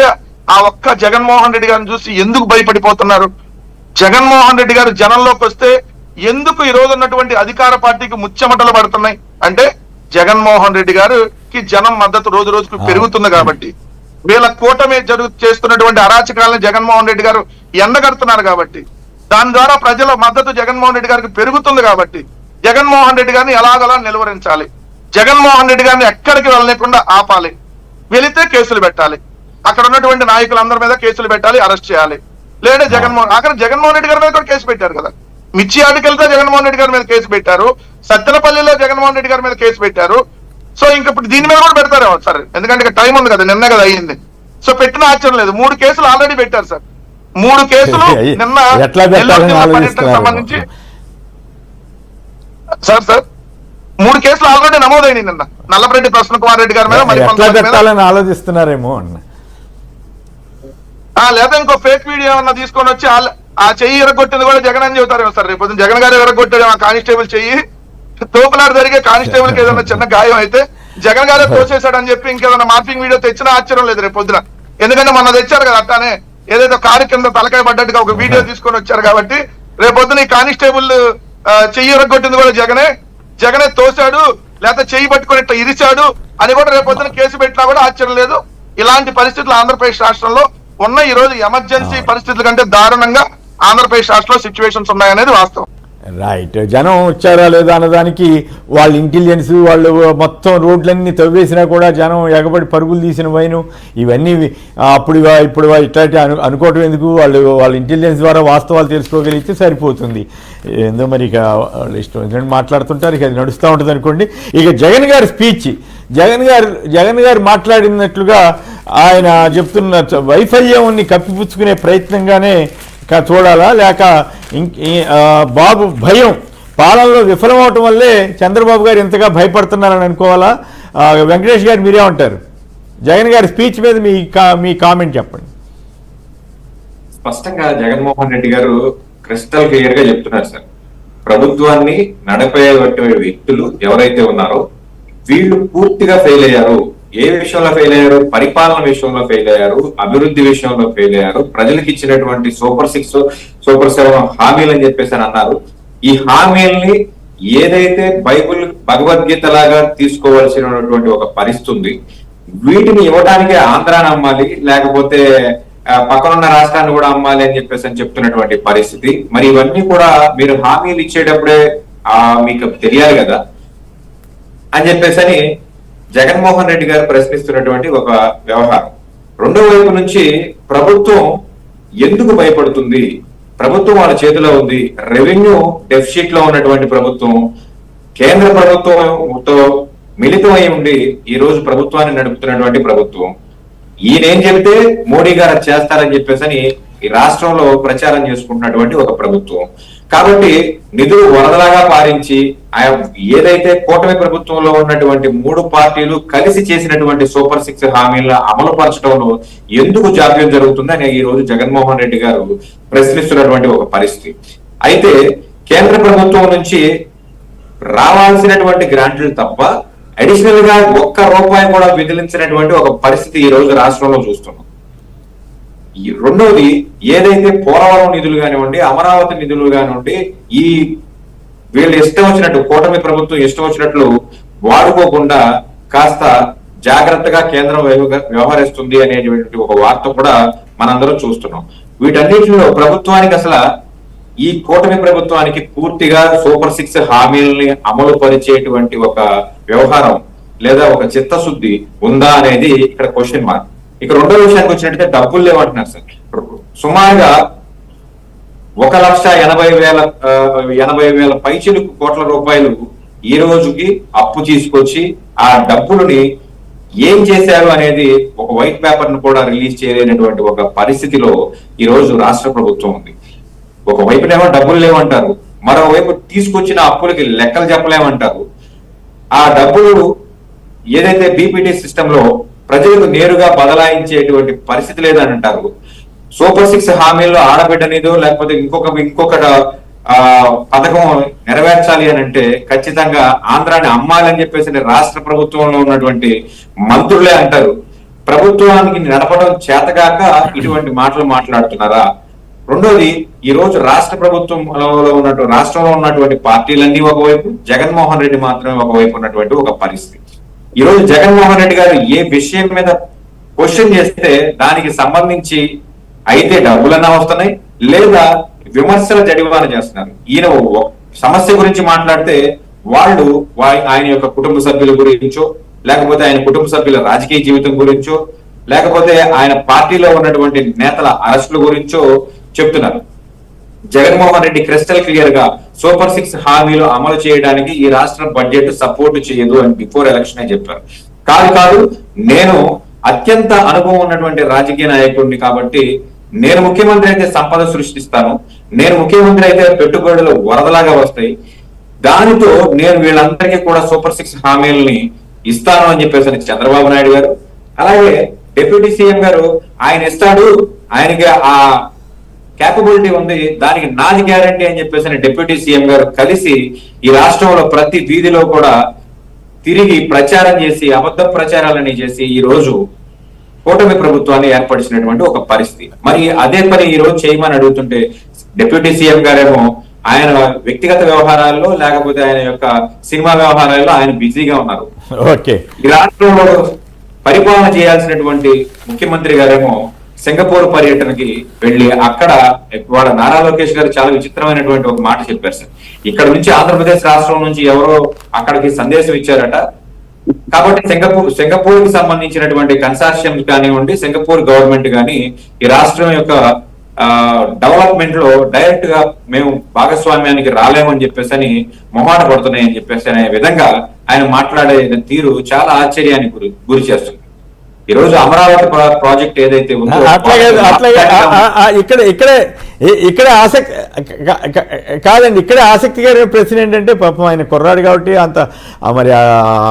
ఆ ఒక్క జగన్మోహన్ రెడ్డి గారిని చూసి ఎందుకు భయపడిపోతున్నారు? జగన్మోహన్ రెడ్డి గారు జనంలోకి వస్తే ఎందుకు ఈ రోజు ఉన్నటువంటి అధికార పార్టీకి ముచ్చెమటలు పడుతున్నాయి అంటే జగన్మోహన్ రెడ్డి గారికి జనం మద్దతు రోజు రోజుకు పెరుగుతుంది కాబట్టి, వీళ్ళ కూటమి చేస్తున్నటువంటి అరాచకాలను జగన్మోహన్ రెడ్డి గారు ఎండగడుతున్నారు కాబట్టి, దాని ద్వారా ప్రజల మద్దతు జగన్మోహన్ రెడ్డి గారికి పెరుగుతుంది కాబట్టి జగన్మోహన్ రెడ్డి గారిని ఎలాగలా నిలువరించాలి, జగన్మోహన్ రెడ్డి గారిని ఎక్కడికి వెళ్ళలేకుండా ఆపాలి, వెళితే కేసులు పెట్టాలి, అక్కడ ఉన్నటువంటి నాయకులందరి మీద కేసులు పెట్టాలి, అరెస్ట్ చేయాలి. లేదా జగన్మోహన్ రెడ్డి గారి మీద కూడా కేసు పెట్టారు కదా, మిర్చి ఆటకెళ్తే జగన్మోహన్ రెడ్డి గారి మీద కేసు పెట్టారు, సత్తెనపల్లిలో జగన్మోహన్ రెడ్డి గారి మీద కేసు పెట్టారు. సో ఇంకా ఇప్పుడు దీని మీద కూడా పెడతారేమో సార్, ఎందుకంటే ఇక టైం ఉంది కదా, నిన్న కదా అయ్యింది. సో పెట్టిన ఆశ్చర్యం లేదు. 3 కేసులు ఆల్రెడీ పెట్టారు సార్, 3 కేసులు నిన్న సంబంధించి సార్ 3 కేసులు ఆల్రెడీ నమోదైంది నిన్న. నల్లపరెడ్డి ప్రసన్న కుమార్ రెడ్డి గారి మీద, పెట్టాలని ఆలోచిస్తున్నారేమో అన్న, లేదా ఇంకో ఫేక్ వీడియో ఏమన్నా తీసుకొని వచ్చి ఆ చెయ్యి ఎరగొట్టింది కూడా జగన్ అని చెబుతారేమో సార్. రేపు జగన్ గారు ఎరగొట్టాడు ఆ కానిస్టేబుల్ చెయ్యి, తోపులాడు జరిగే కానిస్టేబుల్ కి ఏదైనా చిన్న గాయం అయితే జగన్ గారే తోసేశాడని చెప్పి ఇంకేదైనా మార్పింగ్ వీడియో తెచ్చినా ఆశ్చర్యం లేదు రేపు పొద్దున. ఎందుకంటే మొన్న తెచ్చారు కదా అట్లానే, ఏదైతే కారు కింద తలకాయ పడ్డట్టుగా ఒక వీడియో తీసుకొని వచ్చారు కాబట్టి రేపు పొద్దున ఈ కానిస్టేబుల్ చెయ్యి ఎరగొట్టింది కూడా జగనే తోశాడు, లేకపోతే చెయ్యి పట్టుకొని ఇట్లా ఇరిచాడు అని కూడా రేపు పొద్దున కేసు పెట్టినా కూడా ఆశ్చర్యం లేదు. ఇలాంటి పరిస్థితులు ఆంధ్రప్రదేశ్ రాష్ట్రంలో ఉన్న ఈ రోజు ఎమర్జెన్సీ పరిస్థితుల కంటే దారుణంగా ఆంధ్రప్రదేశ్ రాష్ట్రంలో సిచ్యువేషన్స్ ఉన్నాయనేది వాస్తవం. రైట్. జనం వచ్చారా లేదా అన్నదానికి వాళ్ళ ఇంటెలిజెన్స్, వాళ్ళు మొత్తం రోడ్లన్నీ తవ్వేసినా కూడా జనం ఎగబడి పరుగులు తీసిన వైను ఇవన్నీ ఇప్పుడు ఇట్లాంటి అనుకోవటం ఎందుకు, వాళ్ళ ఇంటెలిజెన్స్ ద్వారా వాస్తవాలు తెలుసుకోగలిగితే సరిపోతుంది. ఏందో మరి ఇక వాళ్ళు ఇష్టం మాట్లాడుతుంటారు, ఇక అది నడుస్తూ ఉంటుంది అనుకోండి. ఇక జగన్ గారి స్పీచ్, జగన్ గారు మాట్లాడినట్లుగా ఆయన చెప్తున్న వైఫల్యాన్ని కప్పిపుచ్చుకునే ప్రయత్నంగానే చూడాలా, లేక బాబు భయం పాలనలో విఫలమవటం వల్లే చంద్రబాబు గారు ఇంతగా భయపడుతున్నారని అనుకోవాలా? వెంకటేష్ గారు మీరేమంటారు? జగన్ గారి స్పీచ్ మీద మీ కామెంట్ చెప్పండి. స్పష్టంగా జగన్మోహన్ రెడ్డి గారు క్రిస్టల్ క్లియర్ గా చెప్తున్నారు సార్, ప్రభుత్వాన్ని నడిపే వ్యక్తులు ఎవరైతే ఉన్నారో వీళ్ళు పూర్తిగా ఫెయిల్ అయ్యారు. ఏ విషయంలో ఫెయిల్ అయ్యారు? పరిపాలన విషయంలో ఫెయిల్ అయ్యారు, అభివృద్ధి విషయంలో ఫెయిల్ అయ్యారు. ప్రజలకు ఇచ్చినటువంటి సూపర్ 6, సూపర్ 7 హామీలు అని చెప్పేసి అని అన్నారు. ఈ హామీల్ని ఏదైతే భగవద్గీత లాగా తీసుకోవాల్సినటువంటి ఒక పరిస్థితి ఉంది, వీటిని ఇవ్వడానికి ఆంధ్రాని అమ్మాలి, లేకపోతే పక్కనున్న రాష్ట్రాన్ని కూడా అమ్మాలి అని చెప్పేసి అని చెప్తున్నటువంటి పరిస్థితి. మరి ఇవన్నీ కూడా మీరు హామీలు ఇచ్చేటప్పుడే మీకు తెలియాలి కదా అని చెప్పేసి జగన్మోహన్ రెడ్డి గారు ప్రశ్నిస్తున్నటువంటి ఒక వ్యవహారం. రెండో వైపు నుంచి ప్రభుత్వం ఎందుకు భయపడుతుంది? ప్రభుత్వం వాళ్ళ చేతిలో ఉంది. రెవెన్యూ డెఫిసిట్ లో ఉన్నటువంటి ప్రభుత్వం కేంద్ర ప్రభుత్వంతో మిళితమై ఉండి ఈ రోజు ప్రభుత్వాన్ని నడుపుతున్నటువంటి ప్రభుత్వం. ఈయనేం చెబితే మోడీ గారు చేస్తారని చెప్పేసి ఈ రాష్ట్రంలో ప్రచారం చేసుకుంటున్నటువంటి ఒక ప్రభుత్వం. కాబట్టి నిధులు వరదలాగా పారించి ఏదైతే కూటమి ప్రభుత్వంలో ఉన్నటువంటి 3 పార్టీలు కలిసి చేసినటువంటి సూపర్ 6 హామీలను అమలు పరచడంలో ఎందుకు జాప్యం జరుగుతుందని ఈ రోజు జగన్మోహన్ రెడ్డి గారు ప్రశ్నిస్తున్నటువంటి ఒక పరిస్థితి. అయితే కేంద్ర ప్రభుత్వం నుంచి రావాల్సినటువంటి గ్రాంట్లు తప్ప అడిషనల్ గా ₹1 కూడా విధించినటువంటి ఒక పరిస్థితి ఈ రోజు రాష్ట్రంలో చూస్తున్నాం. రెండోది, ఏదైతే పోలవరం నిధులు కానివ్వండి, అమరావతి నిధులు కానివ్వండి, ఈ వీళ్ళు ఇష్టం వచ్చినట్టు కూటమి ప్రభుత్వం ఇష్టం వచ్చినట్లు వాడుకోకుండా కాస్త జాగ్రత్తగా కేంద్రం వ్యవహరిస్తుంది అనేటువంటి ఒక వార్త కూడా మనందరం చూస్తున్నాం. వీటన్నిటిలో ప్రభుత్వానికి అసలు ఈ కూటమి ప్రభుత్వానికి పూర్తిగా సూపర్ 6 హామీలని అమలు పరిచేటువంటి ఒక వ్యవహారం లేదా ఒక చిత్తశుద్ధి ఉందా అనేది ఇక్కడ క్వశ్చన్ మార్క్. ఇక రెండో విషయానికి వచ్చినట్టయితే డబ్బులు లేవంటున్నారు సార్. సుమారుగా 1,80,000 పైచిలుకు కోట్ల రూపాయలు ఈ రోజుకి అప్పు తీసుకొచ్చి ఆ డబ్బులని ఏం చేశారు అనేది ఒక వైట్ పేపర్ ను కూడా రిలీజ్ చేయలేనటువంటి ఒక పరిస్థితిలో ఈ రోజు రాష్ట్ర ప్రభుత్వం ఉంది. ఒకవైపునేమో డబ్బులు లేవంటారు, మరోవైపు తీసుకొచ్చిన అప్పులకి లెక్కలు చెప్పలేమంటారు. ఆ డబ్బులు ఏదైతే బీపీటీ సిస్టమ్ లో ప్రజలకు నేరుగా బదలాయించేటువంటి పరిస్థితి లేదని అంటారు. సూపర్ 6 హామీల్లో ఆడబిడ్డనిదో లేకపోతే ఇంకొక పథకం నెరవేర్చాలి అని అంటే ఖచ్చితంగా ఆంధ్రాని అమ్మాలని చెప్పేసి రాష్ట్ర ప్రభుత్వంలో ఉన్నటువంటి మంత్రులే అంటారు. ప్రభుత్వానికి నడపడం చేతగాక ఇటువంటి మాటలు మాట్లాడుతున్నారా? రెండోది, ఈ రోజు రాష్ట్ర ప్రభుత్వంలో రాష్ట్రంలో ఉన్నటువంటి పార్టీలన్నీ ఒకవైపు, జగన్మోహన్ రెడ్డి మాత్రమే ఒకవైపు ఉన్నటువంటి ఒక పరిస్థితి. ఈ రోజు జగన్మోహన్ రెడ్డి గారు ఏ విషయం మీద క్వశ్చన్ చేస్తే దానికి సంబంధించి అయితే డబ్బులన్నా వస్తున్నాయి, లేదా విమర్శల జడివాన చేస్తున్నారు. ఈయన సమస్య గురించి మాట్లాడితే వాళ్ళు ఆయన యొక్క కుటుంబ సభ్యుల గురించో, లేకపోతే ఆయన కుటుంబ సభ్యుల రాజకీయ జీవితం గురించో, లేకపోతే ఆయన పార్టీలో ఉన్నటువంటి నేతల అరెస్టుల గురించో చెప్తున్నారు. జగన్మోహన్ రెడ్డి క్రిస్టల్ క్లియర్ గా సూపర్ 6 హామీలు అమలు చేయడానికి ఈ రాష్ట్ర బడ్జెట్ సపోర్ట్ చేయదు అని బిఫోర్ ఎలక్షన్ చెప్పారు. కాదు, నేను అత్యంత అనుభవం ఉన్నటువంటి రాజకీయ నాయకుడిని కాబట్టి నేను ముఖ్యమంత్రి అయితే సంపద సృష్టిస్తాను, నేను ముఖ్యమంత్రి అయితే పెట్టుబడులు వరదలాగా వస్తాయి, దానితో నేను వీళ్ళందరికీ కూడా సూపర్ 6 హామీలని ఇస్తాను అని చెప్పేసి చంద్రబాబు నాయుడు గారు, అలాగే డిప్యూటీ సీఎం గారు ఆయన ఇస్తాడు, ఆయనకి ఆ క్యాపబిలిటీ ఉంది, దానికి నాది గ్యారంటీ అని చెప్పేసి డిప్యూటీ సీఎం గారు కలిసి ఈ రాష్ట్రంలో ప్రతి వీధిలో కూడా తిరిగి ప్రచారం చేసి అబద్ధ ప్రచారాలని చేసి ఈ రోజు కూటమి ప్రభుత్వాన్ని ఏర్పరిచినటువంటి ఒక పరిస్థితి. మరి అదే పని ఈ రోజు చేయమని అడుగుతుంటే డిప్యూటీ సీఎం గారేమో ఆయన వ్యక్తిగత వ్యవహారాల్లో, లేకపోతే ఆయన యొక్క సినిమా వ్యవహారాల్లో ఆయన బిజీగా ఉన్నారు. ఈ రాష్ట్రంలో పరిపాలన చేయాల్సినటువంటి ముఖ్యమంత్రి గారేమో సింగపూర్ పర్యటనకి వెళ్లి అక్కడ వాళ్ళ నారా లోకేష్ గారు చాలా విచిత్రమైనటువంటి ఒక మాట చెప్పారు సార్. ఇక్కడ నుంచి ఆంధ్రప్రదేశ్ రాష్ట్రం నుంచి ఎవరో అక్కడికి సందేశం ఇచ్చారట, కాబట్టి సింగపూర్ కి సంబంధించినటువంటి కన్సార్షియం కానివ్వండి, సింగపూర్ గవర్నమెంట్ కానీ ఈ రాష్ట్రం యొక్క డెవలప్మెంట్ లో డైరెక్ట్ గా మేము భాగస్వామ్యానికి రాలేమని చెప్పేసి అని మొహాట పడుతున్నాయని చెప్పేసి అనే విధంగా ఆయన మాట్లాడే తీరు చాలా ఆశ్చర్యానికి గురి చేస్తుంది. ఈ రోజు అమరావతి ప్రాజెక్ట్ ఏదైతే ఉందో ఇక్కడ ఆసక్తి కాదండి, ఇక్కడ ఆసక్తికరమైన ప్రశ్న ఏంటంటే పాపం ఆయన కుర్రాడు కాబట్టి అంత మరి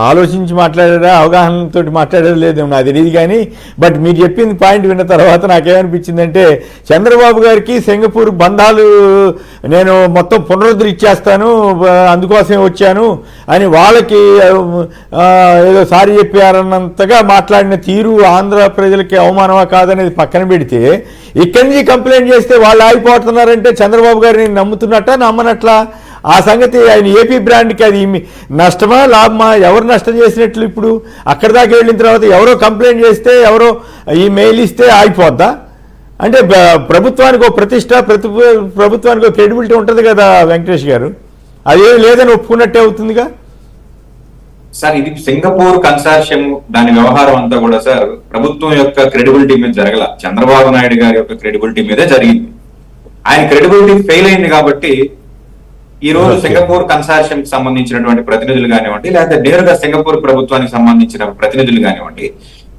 ఆలోచించి మాట్లాడారా, అవగాహనతో మాట్లాడారా లేదు నాకు తెలియదు. కానీ బట్ మీరు చెప్పింది పాయింట్ విన్న తర్వాత నాకేమనిపించిందంటే చంద్రబాబు గారికి సింగపూర్ బంధాలు నేను మొత్తం పునరుద్ధరించేస్తాను అందుకోసమే వచ్చాను అని వాళ్ళకి ఏదో సారీ చెప్పారన్నంతగా మాట్లాడిన తీరు ఆంధ్ర ప్రజలకి అవమానమా కాదనేది పక్కన పెడితే ఇక్కడి నుంచి కంప్లైంట్ చేస్తే వాళ్ళు ఆగిపోతున్నారంటే చంద్రబాబు గారిని నమ్ముతున్నట్ట నమ్మనట్లా? ఆ సంగతి ఆయన ఏపీ బ్రాండ్కి అది నష్టమా లాభమా? ఎవరు నష్టం చేసినట్లు? ఇప్పుడు అక్కడి దాకా వెళ్ళిన తర్వాత ఎవరో కంప్లైంట్ చేస్తే ఎవరో ఈ మెయిల్ ఇస్తే ఆగిపోద్దా? అంటే ప్రభుత్వానికి ఒక ప్రతిష్ట, ప్రభుత్వానికి ఒక క్రెడిబిలిటీ ఉంటుంది కదా వెంకటేష్ గారు, అదేమి లేదని ఒప్పుకున్నట్టే అవుతుందిగా సార్. ఇది సింగపూర్ కన్సార్షియం దాని వ్యవహారం అంతా కూడా సార్ ప్రభుత్వం యొక్క క్రెడిబిలిటీ మీద జరగల, చంద్రబాబు నాయుడు గారి యొక్క క్రెడిబిలిటీ మీదే జరిగింది. ఆయన క్రెడిబిలిటీ ఫెయిల్ అయింది కాబట్టి ఈ రోజు సింగపూర్ కన్సార్షియం కి సంబంధించినటువంటి ప్రతినిధులు కానివ్వండి, లేకపోతే నేరుగా సింగపూర్ ప్రభుత్వానికి సంబంధించిన ప్రతినిధులు కానివ్వండి,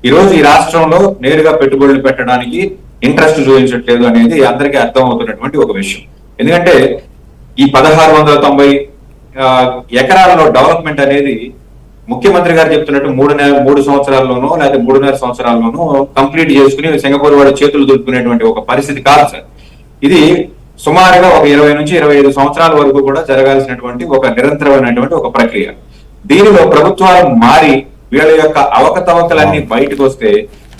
ఈ రోజు ఈ రాష్ట్రంలో నేరుగా పెట్టుబడులు పెట్టడానికి ఇంట్రెస్ట్ చూపించట్లేదు అనేది అందరికీ అర్థం అవుతున్నటువంటి ఒక విషయం. ఎందుకంటే ఈ 1690 ఎకరాలలో డెవలప్మెంట్ అనేది ముఖ్యమంత్రి గారు చెప్తున్నట్టు 3 సంవత్సరాల్లోనో లేదా 3.5 సంవత్సరాల్లోనో కంప్లీట్ చేసుకుని సింగపూర్ వాడి చేతులు దులుపుకునేటువంటి ఒక పరిస్థితి కాదు సార్. ఇది సుమారుగా ఒక 20 నుంచి 25 సంవత్సరాల వరకు కూడా జరగాల్సినటువంటి ఒక నిరంతరమైనటువంటి ఒక ప్రక్రియ. దీనిలో ప్రభుత్వాలు మారి వీళ్ళ యొక్క అవకతవకలన్నీ బయటకు వస్తే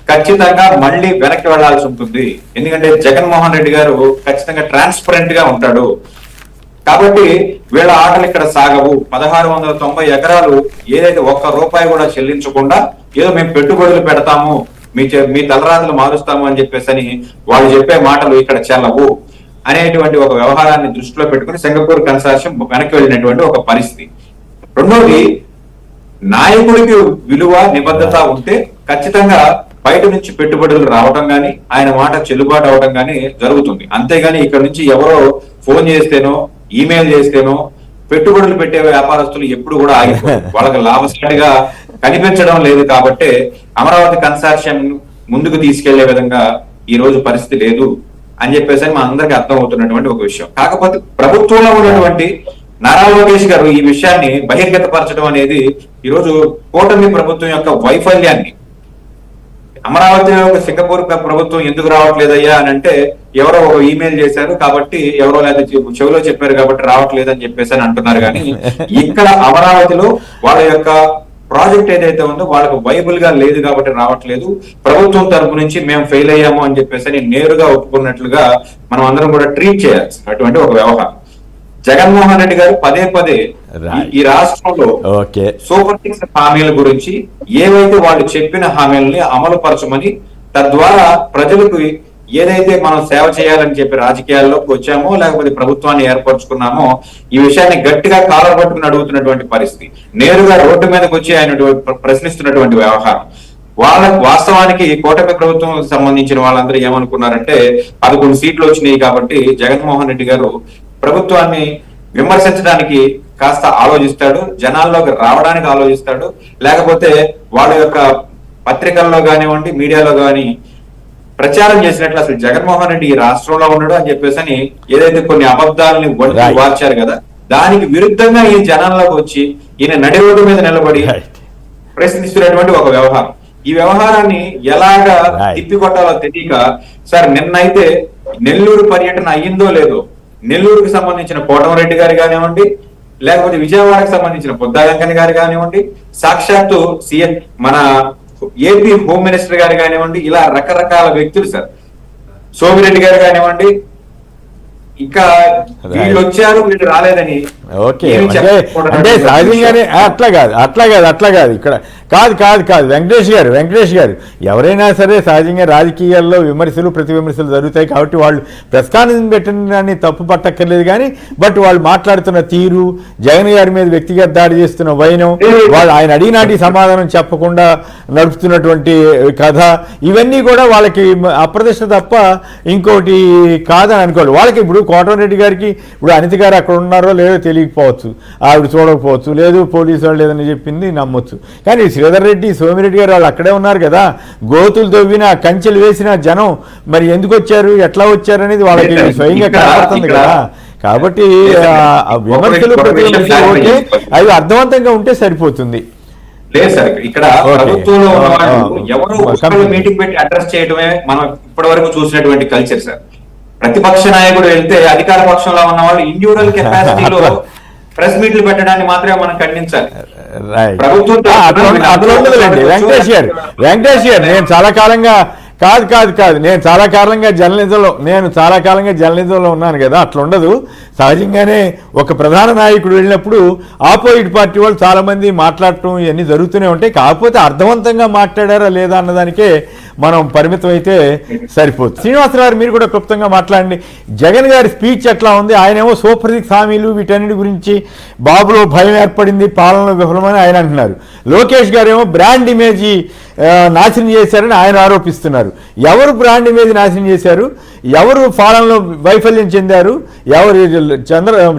ఖచ్చితంగా మళ్ళీ వెనక్కి వెళ్లాల్సి ఉంటుంది. ఎందుకంటే జగన్మోహన్ రెడ్డి గారు ఖచ్చితంగా ట్రాన్స్పరెంట్ గా ఉంటాడు కాబట్టి వీళ్ళ ఆటలు ఇక్కడ సాగవు. 1690 ఎకరాలు ఏదైతే ₹1 కూడా చెల్లించకుండా ఏదో మేము పెట్టుబడులు పెడతాము, మీ తలరాతలు మారుస్తాము అని చెప్పేసి వాళ్ళు చెప్పే మాటలు ఇక్కడ చెల్లవు అనేటువంటి ఒక వ్యవహారాన్ని దృష్టిలో పెట్టుకుని సింగపూర్ కన్సార్షియం వెనక్కి వెళ్ళినటువంటి ఒక పరిస్థితి. రెండోది, నాయకుడికి విలువ నిబద్ధత ఉంటే ఖచ్చితంగా బయట నుంచి పెట్టుబడులు రావడం కానీ ఆయన మాట చెల్లుబాటు అవడం కానీ జరుగుతుంది. అంతేగాని ఇక్కడ నుంచి ఎవరో ఫోన్ చేస్తేనో ఈమెయిల్ చేస్తేనో పెట్టుబడులు పెట్టే వ్యాపారస్తులు ఎప్పుడు కూడా ఆగిపోతారు. వాళ్ళకి లాభసాటిగా కనిపించడం లేదు కాబట్టి అమరావతి కన్సార్షియం ముందుకు తీసుకెళ్లే విధంగా ఈ రోజు పరిస్థితి లేదు అని చెప్పేసి మా అందరికి అర్థం అవుతున్నటువంటి ఒక విషయం. కాకపోతే ప్రభుత్వంలో ఉన్నటువంటి నారా లోకేష్ గారు ఈ విషయాన్ని బహిర్గతపరచడం అనేది ఈ రోజు కూటమి ప్రభుత్వం యొక్క వైఫల్యాన్ని, అమరావతిలో సింగపూర్ ప్రభుత్వం ఎందుకు రావట్లేదయ్యా అని అంటే ఎవరో ఒక ఈమెయిల్ చేశారు కాబట్టి, ఎవరో లేదా చెవిలో చెప్పారు కాబట్టి రావట్లేదు అని చెప్పేసి అని అంటున్నారు. కానీ ఇక్కడ అమరావతిలో వాళ్ళ యొక్క ప్రాజెక్ట్ ఏదైతే ఉందో వాళ్ళకి వైబుల్ గా లేదు కాబట్టి రావట్లేదు, ప్రభుత్వం తరపు నుంచి మేము ఫెయిల్ అయ్యాము అని చెప్పేసి నేరుగా ఒప్పుకున్నట్లుగా మనం అందరం కూడా ట్రీట్ చేయాల్సి అటువంటి ఒక వ్యవహారం. జగన్మోహన్ రెడ్డి గారు పదే పదే ఈ రాష్ట్రంలో సూపర్ 6 హామీల గురించి ఏవైతే వాళ్ళు చెప్పిన హామీలని అమలు పరచమని, తద్వారా ప్రజలకు ఏదైతే మనం సేవ చేయాలని చెప్పి రాజకీయాల్లోకి వచ్చామో లేకపోతే ప్రభుత్వాన్ని ఏర్పరచుకున్నామో ఈ విషయాన్ని గట్టిగా కాలర్ పట్టుకుని అడుగుతున్నటువంటి పరిస్థితి, నేరుగా రోడ్డు మీదకి వచ్చి ఆయన ప్రశ్నిస్తున్నటువంటి వ్యవహారం. వాళ్ళకు వాస్తవానికి కూటమి ప్రభుత్వం సంబంధించిన వాళ్ళందరూ ఏమనుకున్నారంటే 11 సీట్లు వచ్చినాయి కాబట్టి జగన్మోహన్ రెడ్డి గారు ప్రభుత్వాన్ని విమర్శించడానికి కాస్త ఆలోచిస్తాడు, జనాల్లోకి రావడానికి ఆలోచిస్తాడు, లేకపోతే వాళ్ళ యొక్క పత్రికల్లో కానివ్వండి మీడియాలో కానీ ప్రచారం చేసినట్లు అసలు జగన్మోహన్ రెడ్డి ఈ రాష్ట్రంలో ఉన్నాడు అని చెప్పేసి ఏదైతే కొన్ని అబద్ధాలని వార్చారు కదా, దానికి విరుద్ధంగా ఈ జనాల్లోకి వచ్చి ఈయన నడి రోడ్డు మీద నిలబడి ప్రశ్నిస్తున్నటువంటి ఒక వ్యవహారం. ఈ వ్యవహారాన్ని ఎలాగా తిప్పికొట్టాలో తెలియక సార్ నిన్నైతే నెల్లూరు పర్యటన అయ్యిందో లేదో, నెల్లూరుకి సంబంధించిన కోటమరెడ్డి గారు కానివ్వండి, లేకపోతే విజయవాడకు సంబంధించిన బుద్దాగంకని గారు కానివ్వండి, సాక్షాత్తు సీఎం మన ఏపీ హోమ్ మినిస్టర్ గారు కానివ్వండి, ఇలా రకరకాల వ్యక్తులు సార్, సోమిరెడ్డి గారు కానివ్వండి, ఇంకా వీళ్ళు వచ్చారు వీళ్ళు రాలేదని. ఓకే, అంటే సహజంగానే అట్లా కాదు ఇక్కడ కాదు వెంకటేష్ గారు ఎవరైనా సరే సహజంగా రాజకీయాల్లో విమర్శలు ప్రతి విమర్శలు జరుగుతాయి కాబట్టి వాళ్ళు ప్రస్థానం పెట్టడాన్ని తప్పు పట్టక్కర్లేదు. కానీ బట్ వాళ్ళు మాట్లాడుతున్న తీరు, జగన్ గారి మీద వ్యక్తిగత దాడి చేస్తున్న వైనం, వాళ్ళు ఆయన అడిగినాటి సమాధానం చెప్పకుండా నడుపుతున్నటువంటి కథ, ఇవన్నీ కూడా వాళ్ళకి అప్రదిష్ట తప్ప ఇంకోటి కాదని అనుకోవాలి. వాళ్ళకి ఇప్పుడు కోటమిరెడ్డి గారికి ఇప్పుడు అనిత గారు అక్కడ ఉన్నారో లేదో తెలియకపోవచ్చు, ఆవిడ చూడకపోవచ్చు, లేదు పోలీసు వాళ్ళు లేదని చెప్పింది నమ్మొచ్చు. కానీ శ్రీధర్ రెడ్డి, సోమిరెడ్డి గారు వాళ్ళు అక్కడే ఉన్నారు కదా, గోతులు తవ్విన కంచెలు వేసిన జనం మరి ఎందుకు వచ్చారు, ఎట్లా వచ్చారు అనేది వాళ్ళకి స్వయంగా కనపడుతుంది కదా. కాబట్టి విమర్శలు ప్రతి విమర్శలు ఓకే, అవి అర్థవంతంగా ఉంటే సరిపోతుంది. లేదు సార్, ఇక్కడ ప్రభుత్వంలో ఉన్న వాళ్ళు ఎవరు మీటింగ్ పెట్టి అడ్రస్ చేయడమే మనం ఇప్పటి వరకు చూసినటువంటి కల్చర్ సార్. ప్రతిపక్ష నాయకుడు వెళ్తే అధికార పక్షంలో ఉన్న వాళ్ళు ఇండివిజువల్ కెపాసిటీలో ప్రెస్ మీట్లు పెట్టడాన్ని మాత్రమే మనం ఖండించాలి. వెంకటేష్ గారు నేను చాలా కాలంగా నేను చాలా కాలంగా జర్నలిజంలో ఉన్నాను కదా, అట్లా ఉండదు. సహజంగానే ఒక ప్రధాన నాయకుడు వెళ్ళినప్పుడు ఆపోజిట్ పార్టీ వాళ్ళు చాలా మంది మాట్లాడటం ఇవన్నీ జరుగుతూనే ఉంటాయి. కాకపోతే అర్థవంతంగా మాట్లాడారా లేదా అన్నదానికే మనం పరిమితం అయితే సరిపోతుంది. శ్రీనివాసరావు మీరు కూడా క్లుప్తంగా మాట్లాడండి. జగన్ గారి స్పీచ్ ఎట్లా ఉంది? ఆయనేమో సూపర్ 6 హామీలు వీటన్నిటి గురించి బాబులో భయం ఏర్పడింది, పాలనలో విఫలమని ఆయన అంటున్నారు. లోకేష్ గారేమో బ్రాండ్ ఇమేజ్ నాశనం చేశారని ఆయన ఆరోపిస్తున్నారు. ఎవరు బ్రాండ్ ఇమేజ్ నాశనం చేశారు, ఎవరు పాలనలో వైఫల్యం చెందారు,